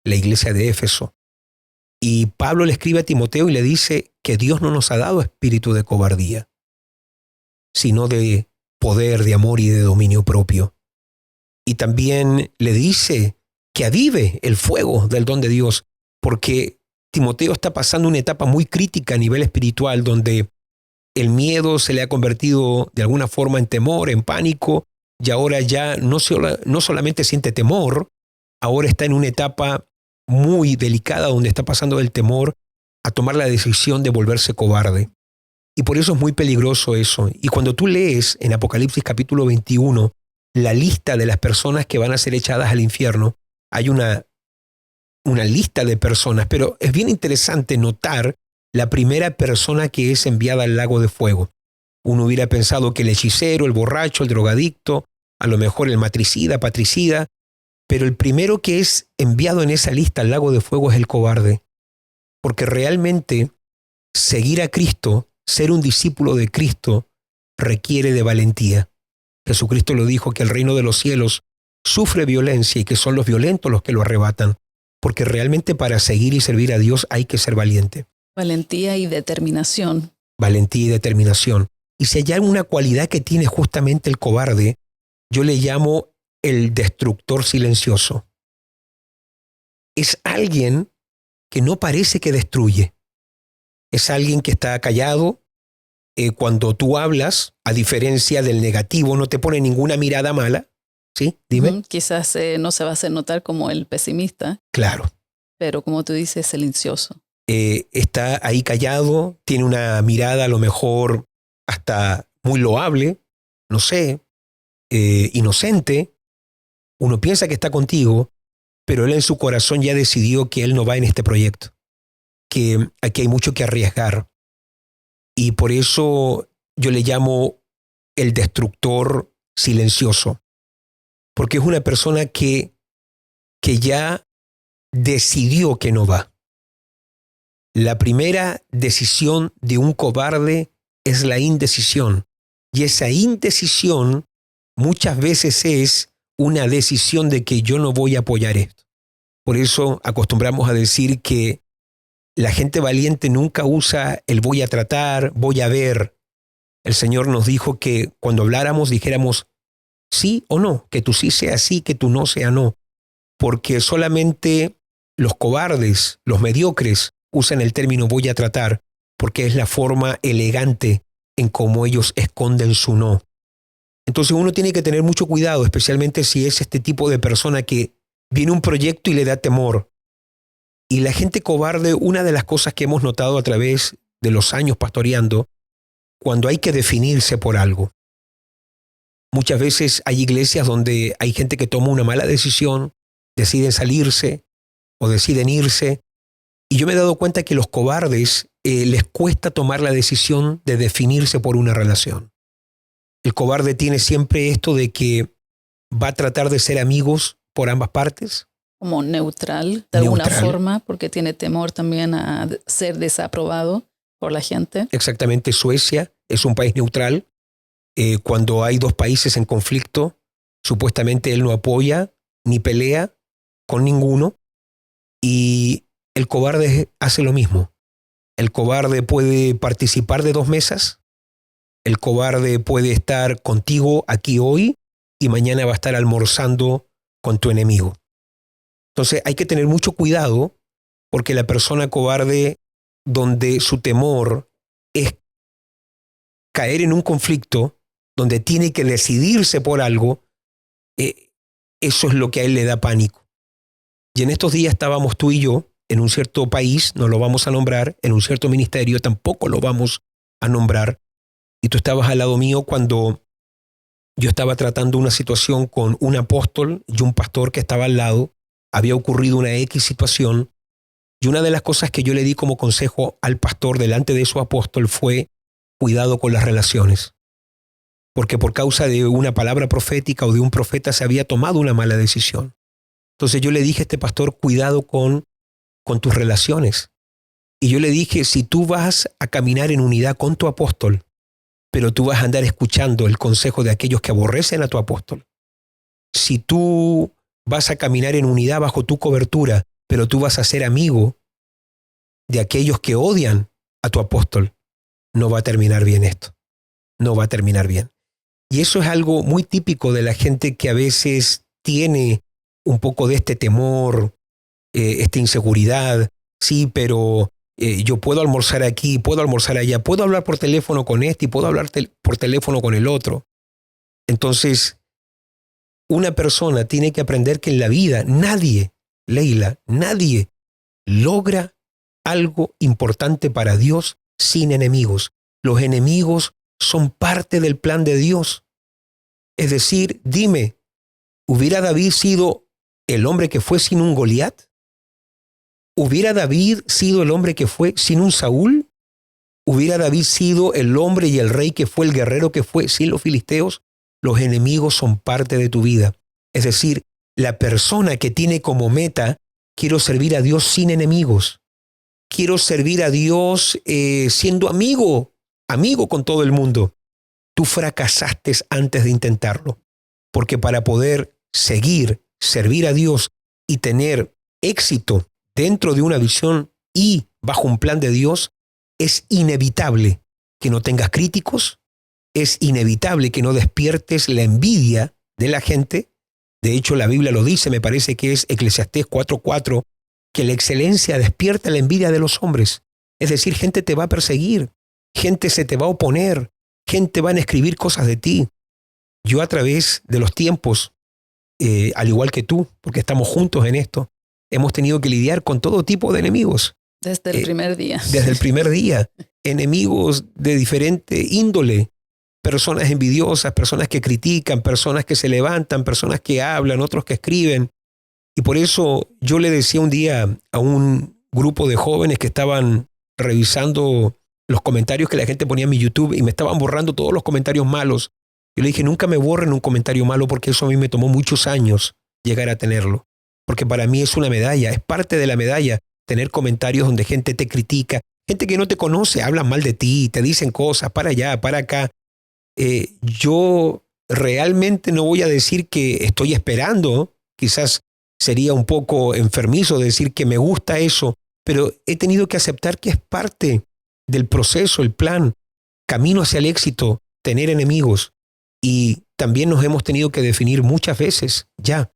la iglesia de Éfeso. Y Pablo le escribe a Timoteo y le dice que Dios no nos ha dado espíritu de cobardía, sino de poder, de amor y de dominio propio. Y también le dice que avive el fuego del don de Dios, porque Timoteo está pasando una etapa muy crítica a nivel espiritual, donde el miedo se le ha convertido de alguna forma en temor, en pánico, y ahora ya no solamente siente temor, ahora está en una etapa muy delicada donde está pasando del temor a tomar la decisión de volverse cobarde. Y por eso es muy peligroso eso. Y cuando tú lees en Apocalipsis capítulo 21 la lista de las personas que van a ser echadas al infierno, hay una lista de personas, pero es bien interesante notar la primera persona que es enviada al lago de fuego. Uno hubiera pensado que el hechicero, el borracho, el drogadicto, a lo mejor el matricida, patricida, pero el primero que es enviado en esa lista al lago de fuego es el cobarde. Porque realmente seguir a Cristo, ser un discípulo de Cristo, requiere de valentía. Jesucristo lo dijo, que el reino de los cielos sufre violencia y que son los violentos los que lo arrebatan. Porque realmente para seguir y servir a Dios hay que ser valiente. Valentía y determinación. Valentía y determinación. Y si hay una cualidad que tiene justamente el cobarde, yo le llamo el destructor silencioso. es alguien que no parece que destruye. Es alguien que está callado. Cuando tú hablas, a diferencia del negativo, no te pone ninguna mirada mala. ¿Sí? Dime. Quizás no se va a hacer notar como el pesimista. Claro. Pero como tú dices, silencioso. Está ahí callado, tiene una mirada a lo mejor hasta muy loable, no sé, inocente. Uno piensa que está contigo, pero él en su corazón ya decidió que él no va en este proyecto, que aquí hay mucho que arriesgar. Y por eso yo le llamo el destructor silencioso, porque es una persona que ya decidió que no va. La primera decisión de un cobarde es la indecisión. Y esa indecisión muchas veces es una decisión de que yo no voy a apoyar esto. Por eso acostumbramos a decir que la gente valiente nunca usa el voy a tratar, voy a ver. El Señor nos dijo que cuando habláramos dijéramos sí o no, que tu sí sea sí, que tu no sea no. Porque solamente los cobardes, los mediocres, usan el término voy a tratar porque es la forma elegante en cómo ellos esconden su no. Entonces uno tiene que tener mucho cuidado, especialmente si es este tipo de persona que viene un proyecto y le da temor. Y la gente cobarde, una de las cosas que hemos notado a través de los años pastoreando, cuando hay que definirse por algo. Muchas veces hay iglesias donde hay gente que toma una mala decisión, deciden salirse o deciden irse. Y yo me he dado cuenta que los cobardes les cuesta tomar la decisión de definirse por una relación. El cobarde tiene siempre esto de que va a tratar de ser amigos por ambas partes. Como neutral, de alguna forma, porque tiene temor también a ser desaprobado por la gente. Exactamente, Suecia es un país neutral. Cuando hay dos países en conflicto, supuestamente él no apoya ni pelea con ninguno. Y el cobarde hace lo mismo. El cobarde puede participar de 2 mesas. El cobarde puede estar contigo aquí hoy y mañana va a estar almorzando con tu enemigo. Entonces hay que tener mucho cuidado porque la persona cobarde, donde su temor es caer en un conflicto, donde tiene que decidirse por algo, eso es lo que a él le da pánico. Y en estos días estábamos tú y yo en un cierto país, no lo vamos a nombrar, en un cierto ministerio tampoco lo vamos a nombrar, y tú estabas al lado mío cuando yo estaba tratando una situación con un apóstol y un pastor que estaba al lado. Había ocurrido una X situación, y una de las cosas que yo le di como consejo al pastor delante de su apóstol fue cuidado con las relaciones. Porque por causa de una palabra profética o de un profeta se había tomado una mala decisión. Entonces yo le dije a este pastor, cuidado con tus relaciones. Y yo le dije, si tú vas a caminar en unidad con tu apóstol, pero tú vas a andar escuchando el consejo de aquellos que aborrecen a tu apóstol. Si tú vas a caminar en unidad bajo tu cobertura, pero tú vas a ser amigo de aquellos que odian a tu apóstol, no va a terminar bien esto. No va a terminar bien. Y eso es algo muy típico de la gente que a veces tiene un poco de este temor, esta inseguridad. Sí, pero yo puedo almorzar aquí, puedo almorzar allá, puedo hablar por teléfono con este y puedo hablar por teléfono con el otro. Entonces, una persona tiene que aprender que en la vida nadie, Leila, nadie logra algo importante para Dios sin enemigos. Los enemigos son parte del plan de Dios. Es decir, dime, ¿hubiera David sido el hombre que fue sin un Goliat? ¿Hubiera David sido el hombre que fue sin un Saúl? ¿Hubiera David sido el hombre y el rey que fue el guerrero que fue sin los filisteos? Los enemigos son parte de tu vida. Es decir, la persona que tiene como meta, quiero servir a Dios sin enemigos. Quiero servir a Dios siendo amigo con todo el mundo. Tú fracasaste antes de intentarlo. Porque para poder servir a Dios y tener éxito dentro de una visión y bajo un plan de Dios, es inevitable que no tengas críticos, es inevitable que no despiertes la envidia de la gente. De hecho, la Biblia lo dice, me parece que es Eclesiastés 4:4, que la excelencia despierta la envidia de los hombres. Es decir, gente te va a perseguir, gente se te va a oponer, gente va a escribir cosas de ti. Yo a través de los tiempos, al igual que tú, porque estamos juntos en esto, hemos tenido que lidiar con todo tipo de enemigos. Desde el primer día. Desde el primer día. Enemigos de diferente índole. Personas envidiosas, personas que critican, personas que se levantan, personas que hablan, otros que escriben. Y por eso yo le decía un día a un grupo de jóvenes que estaban revisando los comentarios que la gente ponía en mi YouTube y me estaban borrando todos los comentarios malos. Yo le dije, nunca me borren un comentario malo porque eso a mí me tomó muchos años llegar a tenerlo. Porque para mí es una medalla, es parte de la medalla tener comentarios donde gente te critica, gente que no te conoce, hablan mal de ti, te dicen cosas para allá, para acá. Yo realmente no voy a decir que estoy esperando, quizás sería un poco enfermizo decir que me gusta eso, pero he tenido que aceptar que es parte del proceso, el plan, camino hacia el éxito, tener enemigos. Y también nos hemos tenido que definir muchas veces ya,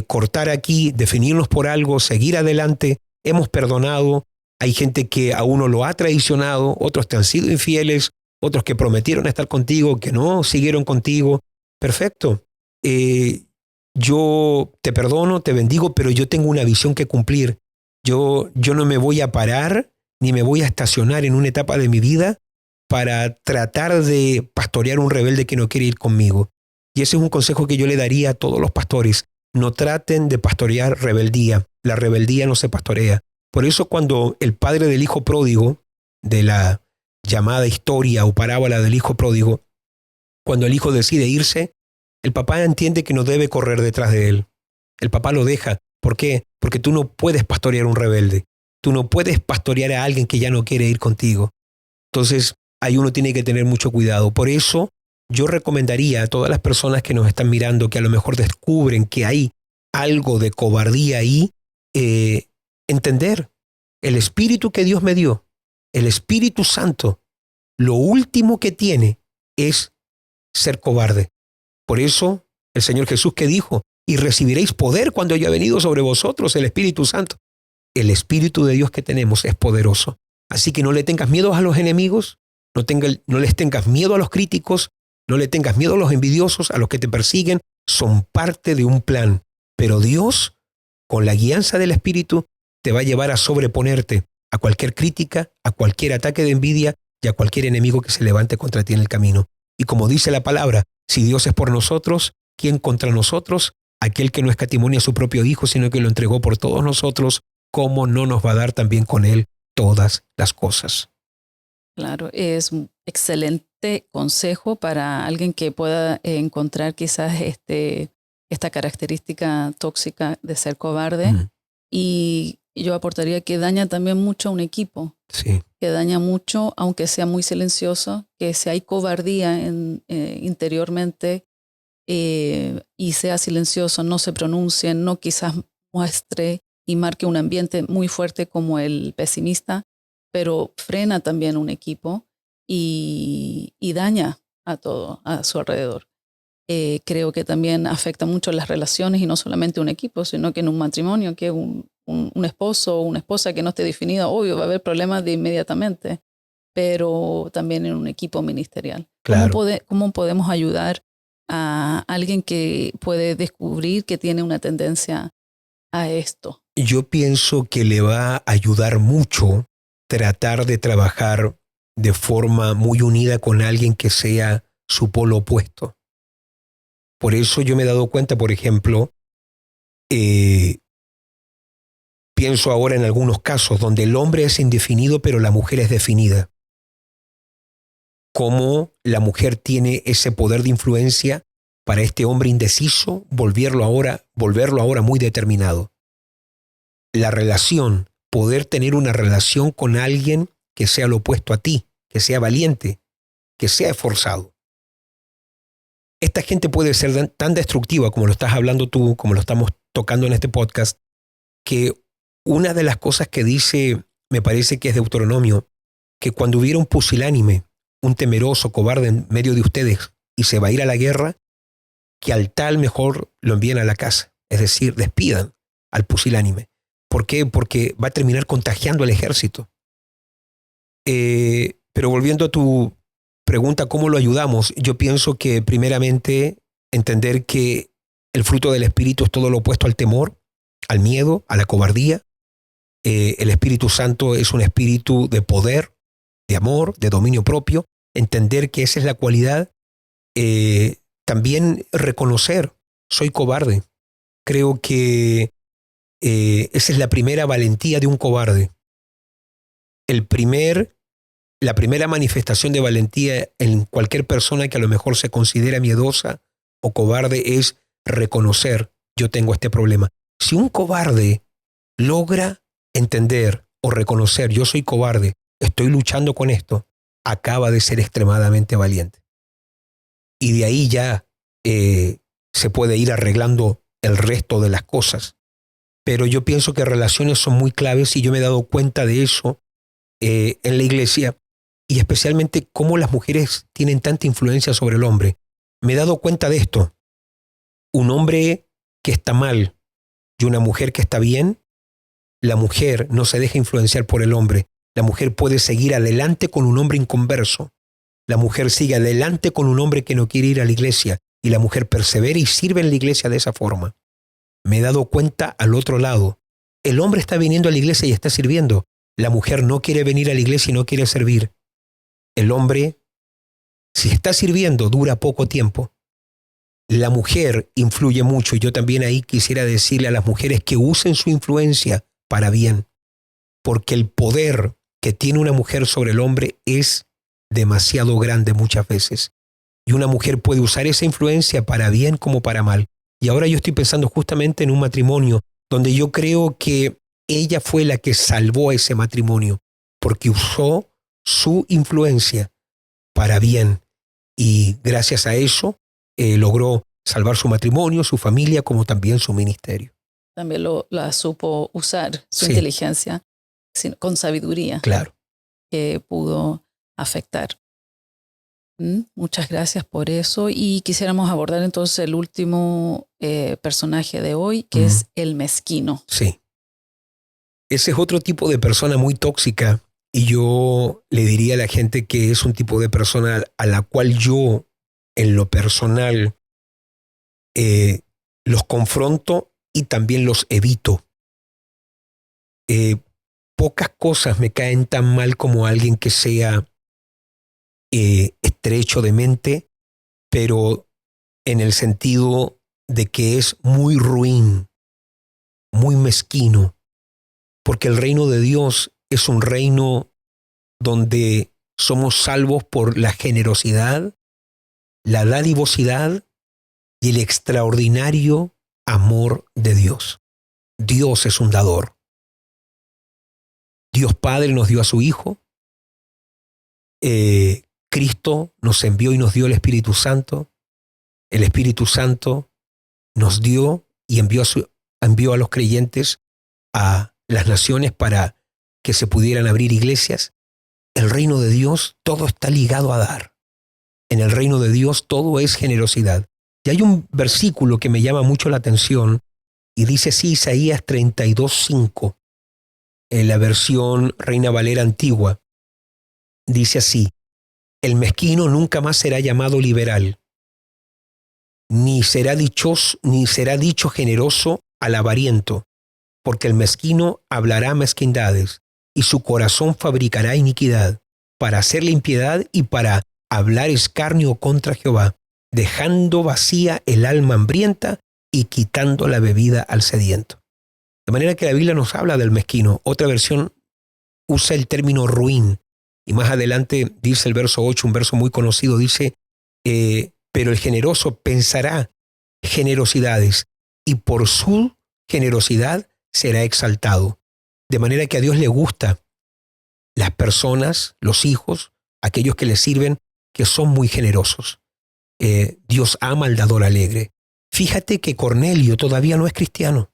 cortar aquí, definirnos por algo, seguir adelante. Hemos perdonado, hay gente que a uno lo ha traicionado, otros te han sido infieles, otros que prometieron estar contigo, que no siguieron contigo. Perfecto. Yo te perdono, te bendigo, pero yo tengo una visión que cumplir. Yo no me voy a parar ni me voy a estacionar en una etapa de mi vida para tratar de pastorear un rebelde que no quiere ir conmigo. Y ese es un consejo que yo le daría a todos los pastores. No traten de pastorear rebeldía. La rebeldía no se pastorea. Por eso cuando el padre del hijo pródigo, de la llamada historia o parábola del hijo pródigo, cuando el hijo decide irse, el papá entiende que no debe correr detrás de él. El papá lo deja. ¿Por qué? Porque tú no puedes pastorear a un rebelde. Tú no puedes pastorear a alguien que ya no quiere ir contigo. Entonces, ahí uno tiene que tener mucho cuidado. Por eso, yo recomendaría a todas las personas que nos están mirando, que a lo mejor descubren que hay algo de cobardía ahí, entender el espíritu que Dios me dio, el Espíritu Santo, lo último que tiene es ser cobarde. Por eso, el Señor Jesús que dijo, y recibiréis poder cuando haya venido sobre vosotros el Espíritu Santo. El Espíritu de Dios que tenemos es poderoso. Así que no le tengas miedo a los enemigos, no les tengas miedo a los críticos, no le tengas miedo a los envidiosos, a los que te persiguen. Son parte de un plan. Pero Dios, con la guianza del Espíritu, te va a llevar a sobreponerte a cualquier crítica, a cualquier ataque de envidia y a cualquier enemigo que se levante contra ti en el camino. Y como dice la palabra, si Dios es por nosotros, ¿quién contra nosotros? Aquel que no escatimó a su propio Hijo, sino que lo entregó por todos nosotros, ¿cómo no nos va a dar también con Él todas las cosas? Claro, es un excelente consejo para alguien que pueda encontrar quizás esta característica tóxica de ser cobarde. Y yo aportaría que daña también mucho a un equipo. Sí. Que daña mucho, aunque sea muy silencioso, que si hay cobardía interiormente y sea silencioso, no se pronuncie, no quizás muestre y marque un ambiente muy fuerte como el pesimista, pero frena también un equipo y daña a todo a su alrededor. Creo que también afecta mucho las relaciones y no solamente un equipo, sino que en un matrimonio, que un esposo o una esposa que no esté definida, obvio, va a haber problemas de inmediatamente, pero también en un equipo ministerial. Claro. ¿Cómo podemos ayudar a alguien que puede descubrir que tiene una tendencia a esto? Yo pienso que le va a ayudar mucho tratar de trabajar de forma muy unida con alguien que sea su polo opuesto. Por eso yo me he dado cuenta, por ejemplo, pienso ahora en algunos casos donde el hombre es indefinido pero la mujer es definida. Cómo la mujer tiene ese poder de influencia para este hombre indeciso volverlo ahora muy determinado. La relación, poder tener una relación con alguien que sea lo opuesto a ti, que sea valiente, que sea esforzado. Esta gente puede ser tan destructiva como lo estás hablando tú, como lo estamos tocando en este podcast, que una de las cosas que dice, me parece que es Deuteronomio, que cuando hubiera un pusilánime, un temeroso cobarde en medio de ustedes y se va a ir a la guerra, que al tal mejor lo envíen a la casa, es decir, despidan al pusilánime. ¿Por qué? Porque va a terminar contagiando al ejército. Pero volviendo a tu pregunta, ¿cómo lo ayudamos? Yo pienso que primeramente entender que el fruto del Espíritu es todo lo opuesto al temor, al miedo, a la cobardía. El Espíritu Santo es un espíritu de poder, de amor, de dominio propio. Entender que esa es la cualidad. También reconocer, soy cobarde. Creo que esa es la primera valentía de un cobarde. La primera manifestación de valentía en cualquier persona que a lo mejor se considera miedosa o cobarde es reconocer, yo tengo este problema. Si un cobarde logra entender o reconocer, yo soy cobarde, estoy luchando con esto, acaba de ser extremadamente valiente. Y de ahí ya se puede ir arreglando el resto de las cosas. Pero yo pienso que relaciones son muy claves y yo me he dado cuenta de eso en la iglesia y especialmente cómo las mujeres tienen tanta influencia sobre el hombre. Me he dado cuenta de esto. Un hombre que está mal y una mujer que está bien, la mujer no se deja influenciar por el hombre. La mujer puede seguir adelante con un hombre inconverso. La mujer sigue adelante con un hombre que no quiere ir a la iglesia y la mujer persevera y sirve en la iglesia de esa forma. Me he dado cuenta al otro lado. El hombre está viniendo a la iglesia y está sirviendo. La mujer no quiere venir a la iglesia y no quiere servir. El hombre, si está sirviendo, dura poco tiempo. La mujer influye mucho y yo también ahí quisiera decirle a las mujeres que usen su influencia para bien. Porque el poder que tiene una mujer sobre el hombre es demasiado grande muchas veces. Y una mujer puede usar esa influencia para bien como para mal. Y ahora yo estoy pensando justamente en un matrimonio donde yo creo que ella fue la que salvó a ese matrimonio porque usó su influencia para bien. Y gracias a eso logró salvar su matrimonio, su familia, como también su ministerio. También la supo usar, su Sí. inteligencia, con sabiduría. Claro. Que pudo afectar. Muchas gracias por eso. Y quisiéramos abordar entonces el último personaje de hoy, que es el mezquino. Sí. Ese es otro tipo de persona muy tóxica y yo le diría a la gente que es un tipo de persona a la cual yo, en lo personal, los confronto y también los evito. Pocas cosas me caen tan mal como alguien que sea estrecho de mente, pero en el sentido de que es muy ruin, muy mezquino, porque el reino de Dios es un reino donde somos salvos por la generosidad, la dadivosidad y el extraordinario amor de Dios. Dios es un dador. Dios Padre nos dio a su Hijo. Cristo nos envió y nos dio el Espíritu Santo. El Espíritu Santo nos dio y envió a los creyentes a las naciones para que se pudieran abrir iglesias. El reino de Dios, todo está ligado a dar. En el reino de Dios todo es generosidad. Y hay un versículo que me llama mucho la atención y dice así, Isaías 32:5, en la versión Reina Valera antigua. Dice así, el mezquino nunca más será llamado liberal, ni será dicho generoso al avariento, porque el mezquino hablará mezquindades y su corazón fabricará iniquidad para hacerle impiedad y para hablar escarnio contra Jehová, dejando vacía el alma hambrienta y quitando la bebida al sediento. De manera que la Biblia nos habla del mezquino. Otra versión usa el término ruin. Y más adelante dice el verso 8, un verso muy conocido, dice, pero el generoso pensará generosidades y por su generosidad será exaltado. De manera que a Dios le gusta las personas, los hijos, aquellos que le sirven, que son muy generosos. Dios ama al dador alegre. Fíjate que Cornelio todavía no es cristiano.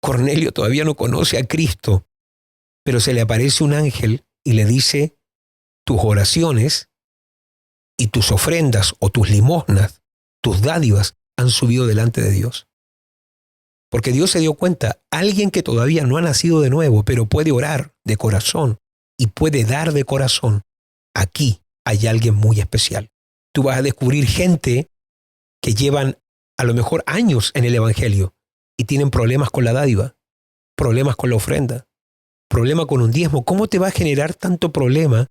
Cornelio todavía no conoce a Cristo, pero se le aparece un ángel y le dice, tus oraciones y tus ofrendas o tus limosnas, tus dádivas han subido delante de Dios. Porque Dios se dio cuenta, alguien que todavía no ha nacido de nuevo, pero puede orar de corazón y puede dar de corazón, aquí hay alguien muy especial. Tú vas a descubrir gente que llevan a lo mejor años en el Evangelio y tienen problemas con la dádiva, problemas con la ofrenda, problema con un diezmo. ¿Cómo te va a generar tanto problema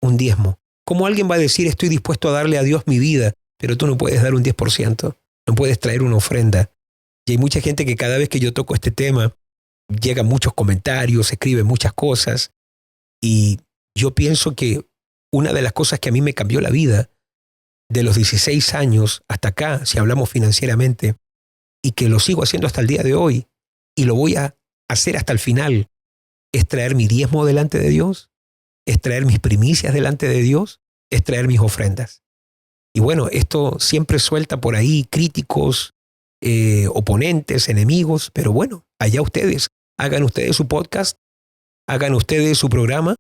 un diezmo? ¿Cómo alguien va a decir estoy dispuesto a darle a Dios mi vida, pero tú no puedes dar un 10%, no puedes traer una ofrenda? Y hay mucha gente que cada vez que yo toco este tema, llegan muchos comentarios, escriben muchas cosas, y yo pienso que una de las cosas que a mí me cambió la vida, de los 16 años hasta acá, si hablamos financieramente, y que lo sigo haciendo hasta el día de hoy, y lo voy a hacer hasta el final, es traer mi diezmo delante de Dios, es traer mis primicias delante de Dios, es traer mis ofrendas. Y bueno, esto siempre suelta por ahí críticos, oponentes, enemigos, pero bueno, allá ustedes, hagan ustedes su podcast, hagan ustedes su programa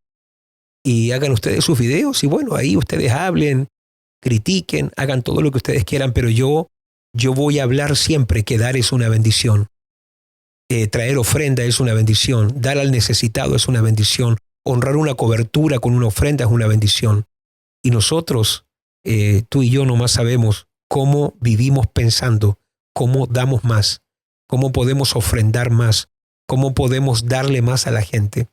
y hagan ustedes sus videos y bueno, ahí ustedes hablen, critiquen, hagan todo lo que ustedes quieran, pero yo voy a hablar siempre que dar es una bendición. Traer ofrenda es una bendición, dar al necesitado es una bendición, honrar una cobertura con una ofrenda es una bendición. Y nosotros, tú y yo nomás sabemos cómo vivimos pensando, cómo damos más, cómo podemos ofrendar más, cómo podemos darle más a la gente.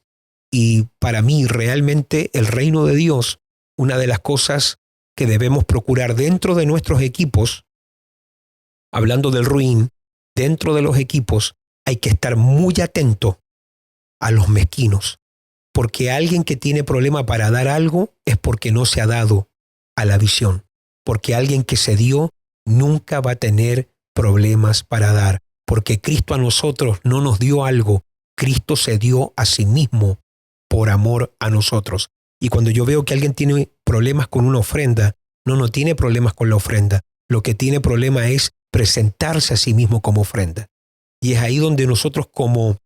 Y para mí realmente el reino de Dios, una de las cosas que debemos procurar dentro de nuestros equipos, hablando del ruin, dentro de los equipos hay que estar muy atento a los mezquinos, porque alguien que tiene problema para dar algo es porque no se ha dado a la visión, porque alguien que se dio nunca va a tener problemas para dar, porque Cristo a nosotros no nos dio algo, Cristo se dio a sí mismo por amor a nosotros. Y cuando yo veo que alguien tiene problemas con una ofrenda, no tiene problemas con la ofrenda, lo que tiene problema es presentarse a sí mismo como ofrenda. Y es ahí donde nosotros como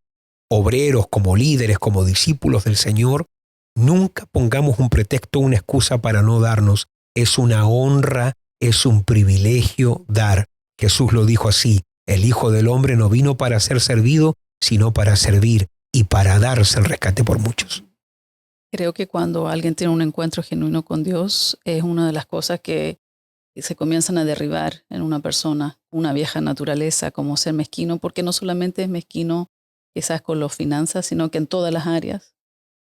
obreros, como líderes, como discípulos del Señor, nunca pongamos un pretexto, una excusa para no darnos. Es una honra, es un privilegio dar. Jesús lo dijo así, el Hijo del Hombre no vino para ser servido, sino para servir y para darse el rescate por muchos. Creo que cuando alguien tiene un encuentro genuino con Dios, es una de las cosas que se comienzan a derribar en una persona, una vieja naturaleza como ser mezquino, porque no solamente es mezquino quizás con las finanzas, sino que en todas las áreas,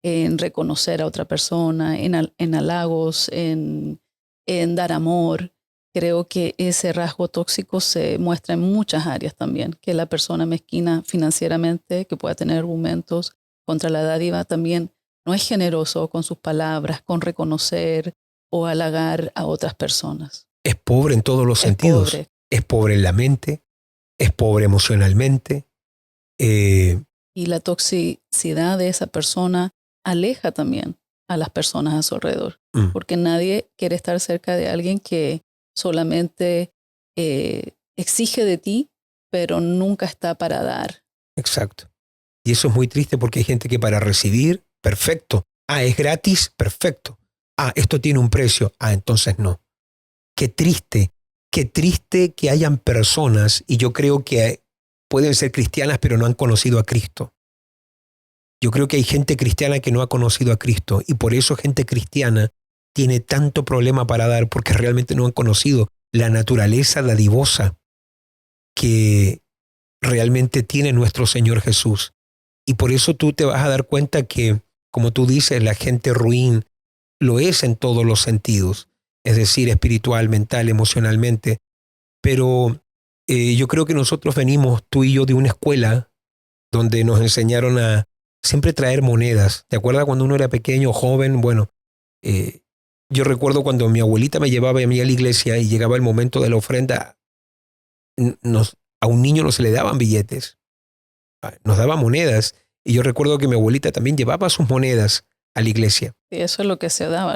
en reconocer a otra persona, en halagos, en dar amor. Creo que ese rasgo tóxico se muestra en muchas áreas también, que la persona mezquina financieramente, que pueda tener argumentos contra la dádiva, también no es generoso con sus palabras, con reconocer o halagar a otras personas. Es pobre en todos los sentidos. Pobre. Es pobre en la mente, es pobre emocionalmente. Y la toxicidad de esa persona aleja también a las personas a su alrededor, porque nadie quiere estar cerca de alguien que solamente exige de ti, pero nunca está para dar. Exacto. Y eso es muy triste porque hay gente que para recibir, perfecto. Es gratis, perfecto. Esto tiene un precio. Entonces no. Qué triste que hayan personas, y yo creo que pueden ser cristianas pero no han conocido a Cristo. Yo creo que hay gente cristiana que no ha conocido a Cristo y por eso gente cristiana tiene tanto problema para dar porque realmente no han conocido la naturaleza dadivosa que realmente tiene nuestro Señor Jesús. Y por eso tú te vas a dar cuenta que, como tú dices, la gente ruin lo es en todos los sentidos, es decir, espiritual, mental, emocionalmente. Pero yo creo que nosotros venimos, tú y yo, de una escuela donde nos enseñaron a siempre traer monedas. ¿Te acuerdas cuando uno era pequeño, joven? Bueno, yo recuerdo cuando mi abuelita me llevaba a mí a la iglesia y llegaba el momento de la ofrenda, a un niño no se le daban billetes, nos daba monedas. Y yo recuerdo que mi abuelita también llevaba sus monedas a la iglesia. Y eso es lo que se daba.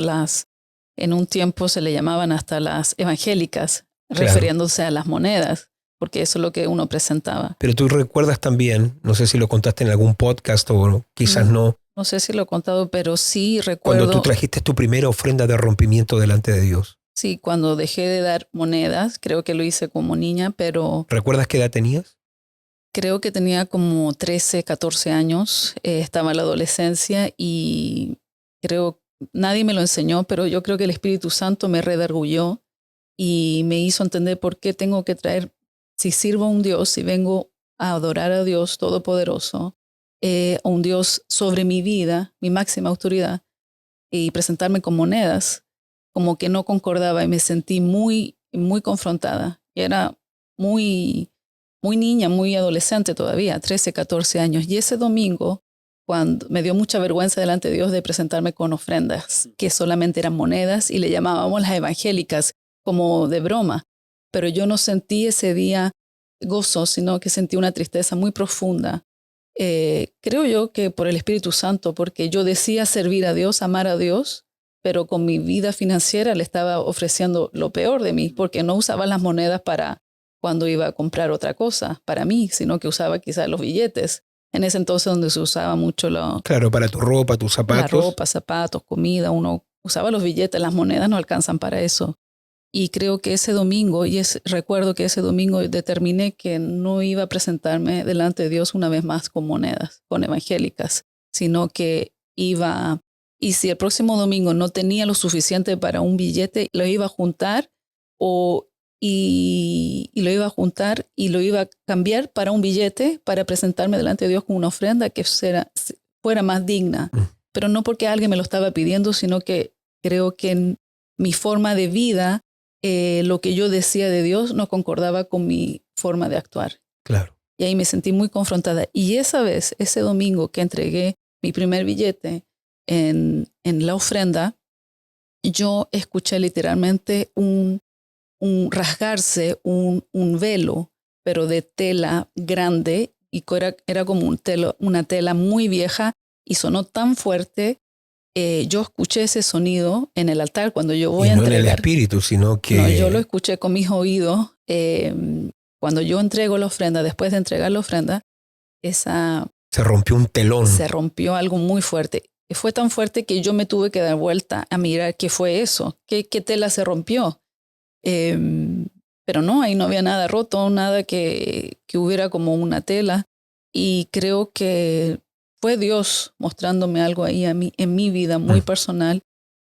En un tiempo se le llamaban hasta las evangélicas, claro, refiriéndose a las monedas, porque eso es lo que uno presentaba. Pero tú recuerdas también, no sé si lo contaste en algún podcast o quizás no. No sé si lo he contado, pero sí recuerdo. Cuando tú trajiste tu primera ofrenda de rompimiento delante de Dios. Sí, cuando dejé de dar monedas, creo que lo hice como niña, pero... ¿Recuerdas qué edad tenías? Creo que tenía como 13, 14 años, estaba en la adolescencia y nadie me lo enseñó, pero yo creo que el Espíritu Santo me redarguyó y me hizo entender por qué tengo que traer, si sirvo a un Dios, si vengo a adorar a Dios Todopoderoso, a un Dios sobre mi vida, mi máxima autoridad, y presentarme con monedas, como que no concordaba y me sentí muy, muy confrontada. Y era muy, muy niña, muy adolescente todavía, 13, 14 años. Y ese domingo, cuando me dio mucha vergüenza delante de Dios de presentarme con ofrendas, que solamente eran monedas y le llamábamos las evangélicas, como de broma. Pero yo no sentí ese día gozo, sino que sentí una tristeza muy profunda. Creo yo que por el Espíritu Santo, porque yo decía servir a Dios, amar a Dios, pero con mi vida financiera le estaba ofreciendo lo peor de mí, porque no usaba las monedas para cuando iba a comprar otra cosa para mí, sino que usaba quizás los billetes. En ese entonces donde se usaba mucho Claro, para tu ropa, tus zapatos. La ropa, zapatos, comida, uno usaba los billetes, las monedas no alcanzan para eso. Y creo que ese domingo, recuerdo que ese domingo determiné que no iba a presentarme delante de Dios una vez más con monedas, con evangélicas, sino que iba, y si el próximo domingo no tenía lo suficiente para un billete, lo iba a juntar y lo iba a juntar y lo iba a cambiar para un billete para presentarme delante de Dios con una ofrenda que fuera más digna. Pero no porque alguien me lo estaba pidiendo, sino que creo que en mi forma de vida, lo que yo decía de Dios no concordaba con mi forma de actuar. Claro. Y ahí me sentí muy confrontada. Y esa vez, ese domingo que entregué mi primer billete en la ofrenda, yo escuché literalmente un rasgarse, un velo, pero de tela grande, y era como una tela muy vieja, y sonó tan fuerte. Yo escuché ese sonido en el altar cuando yo voy a entregar. No en el espíritu, sino que... No, yo lo escuché con mis oídos. Cuando yo entrego la ofrenda, después de entregar la ofrenda, se rompió un telón. Se rompió algo muy fuerte. Fue tan fuerte que yo me tuve que dar vuelta a mirar qué fue eso, qué tela se rompió. Pero no, ahí no había nada roto, nada que hubiera como una tela. Y creo que fue Dios mostrándome algo ahí en mi vida muy personal.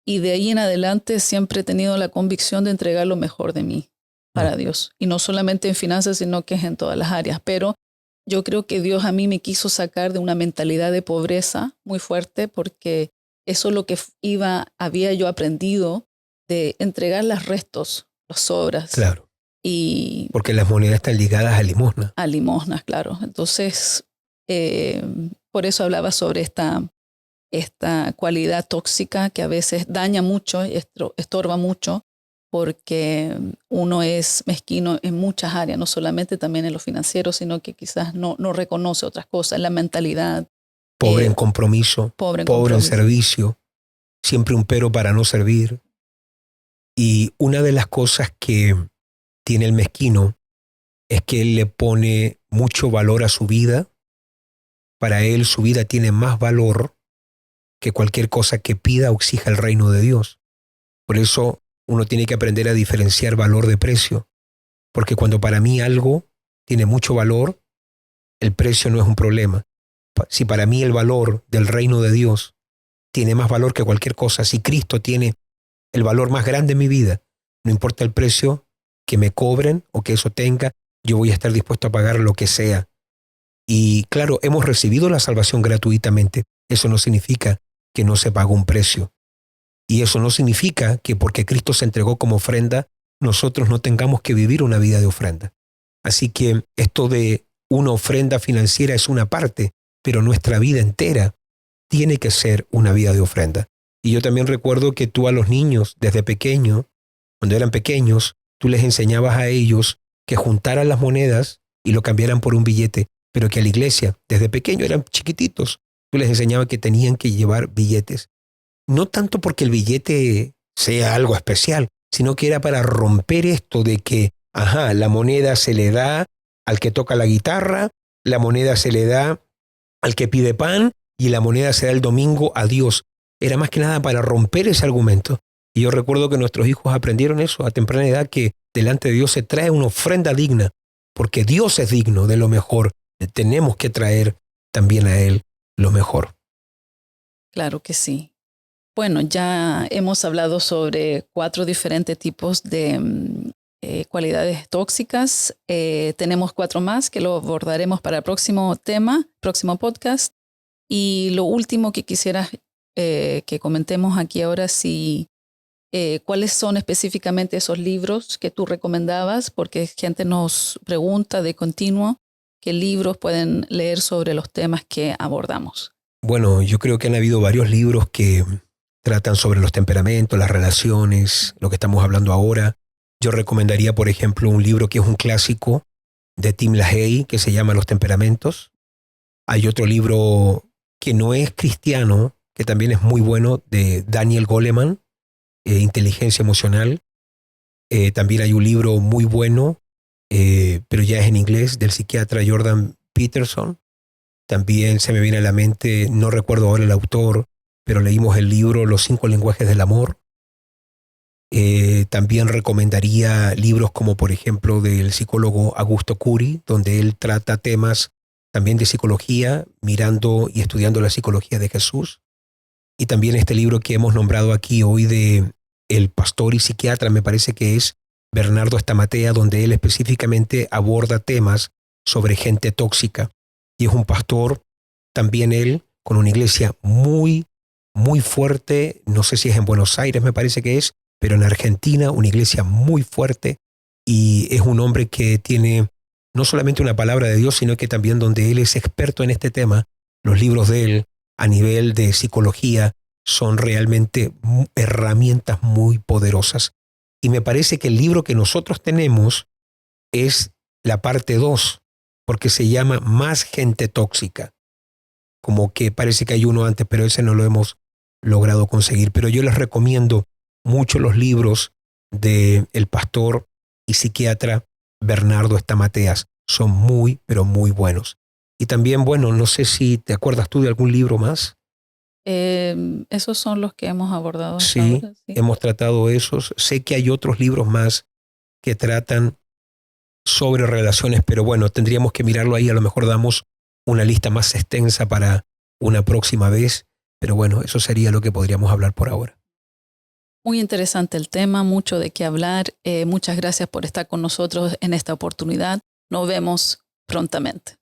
Y de ahí en adelante siempre he tenido la convicción de entregar lo mejor de mí para Dios. Y no solamente en finanzas, sino que es en todas las áreas. Pero yo creo que Dios a mí me quiso sacar de una mentalidad de pobreza muy fuerte, porque eso es lo que había yo aprendido, de entregar los restos, las sobras. Claro. Porque las monedas están ligadas a limosna. A limosnas, claro. Entonces, por eso hablaba sobre esta cualidad tóxica que a veces daña mucho, estorba mucho, porque uno es mezquino en muchas áreas, no solamente también en lo financiero, sino que quizás no reconoce otras cosas, en la mentalidad. Pobre en compromiso, pobre en servicio, siempre un pero para no servir. Y una de las cosas que tiene el mezquino es que él le pone mucho valor a su vida. Para él su vida tiene más valor que cualquier cosa que pida o exija el reino de Dios. Por eso uno tiene que aprender a diferenciar valor de precio. Porque cuando para mí algo tiene mucho valor, el precio no es un problema. Si para mí el valor del reino de Dios tiene más valor que cualquier cosa, si Cristo tiene el valor más grande en mi vida, no importa el precio que me cobren o que eso tenga, yo voy a estar dispuesto a pagar lo que sea. Y claro, hemos recibido la salvación gratuitamente. Eso no significa que no se pagó un precio. Y eso no significa que porque Cristo se entregó como ofrenda, nosotros no tengamos que vivir una vida de ofrenda. Así que esto de una ofrenda financiera es una parte, pero nuestra vida entera tiene que ser una vida de ofrenda. Y yo también recuerdo que tú a los niños, desde pequeño, cuando eran pequeños, tú les enseñabas a ellos que juntaran las monedas y lo cambiaran por un billete, pero que a la iglesia, desde pequeño, eran chiquititos, tú les enseñabas que tenían que llevar billetes. No tanto porque el billete sea algo especial, sino que era para romper esto de que, la moneda se le da al que toca la guitarra, la moneda se le da al que pide pan y la moneda se da el domingo a Dios. Era más que nada para romper ese argumento. Y yo recuerdo que nuestros hijos aprendieron eso a temprana edad, que delante de Dios se trae una ofrenda digna, porque Dios es digno de lo mejor tenemos que traer también a Él lo mejor. Claro que sí. Bueno, ya hemos hablado sobre 4 diferentes tipos de cualidades tóxicas. Tenemos 4 más que lo abordaremos para el próximo tema, próximo podcast. Y lo último que quisiera que comentemos aquí ahora, cuáles son específicamente esos libros que tú recomendabas, porque gente nos pregunta de continuo qué libros pueden leer sobre los temas que abordamos. Bueno, yo creo que han habido varios libros que tratan sobre los temperamentos, las relaciones, lo que estamos hablando ahora. Yo recomendaría, por ejemplo, un libro que es un clásico de Tim LaHaye que se llama Los temperamentos. Hay otro libro que no es cristiano, que también es muy bueno, de Daniel Goleman, Inteligencia Emocional. También hay un libro muy bueno, pero ya es en inglés, del psiquiatra Jordan Peterson. También se me viene a la mente, no recuerdo ahora el autor, pero leímos el libro Los 5 lenguajes del amor. También recomendaría libros como, por ejemplo, del psicólogo Augusto Curi, donde él trata temas también de psicología, mirando y estudiando la psicología de Jesús. Y también este libro que hemos nombrado aquí hoy de el pastor y psiquiatra, me parece que es Bernardo Estamatea, donde él específicamente aborda temas sobre gente tóxica. Y es un pastor, también él, con una iglesia muy, muy fuerte, no sé si es en Buenos Aires, me parece que es, pero en Argentina, una iglesia muy fuerte, y es un hombre que tiene no solamente una palabra de Dios, sino que también donde él es experto en este tema. Los libros de él, a nivel de psicología, son realmente herramientas muy poderosas. Y me parece que el libro que nosotros tenemos es la parte 2, porque se llama Más gente tóxica. Como que parece que hay uno antes, pero ese no lo hemos logrado conseguir. Pero yo les recomiendo mucho los libros del pastor y psiquiatra Bernardo Estamateas. Son muy, pero muy buenos. Y también, bueno, no sé si te acuerdas tú de algún libro más. Esos son los que hemos abordado hasta Sí, ahora. Sí. hemos tratado esos. Sé que hay otros libros más que tratan sobre relaciones, pero bueno, tendríamos que mirarlo ahí. A lo mejor damos una lista más extensa para una próxima vez. Pero bueno, eso sería lo que podríamos hablar por ahora. Muy interesante el tema, mucho de qué hablar. Muchas gracias por estar con nosotros en esta oportunidad. Nos vemos prontamente.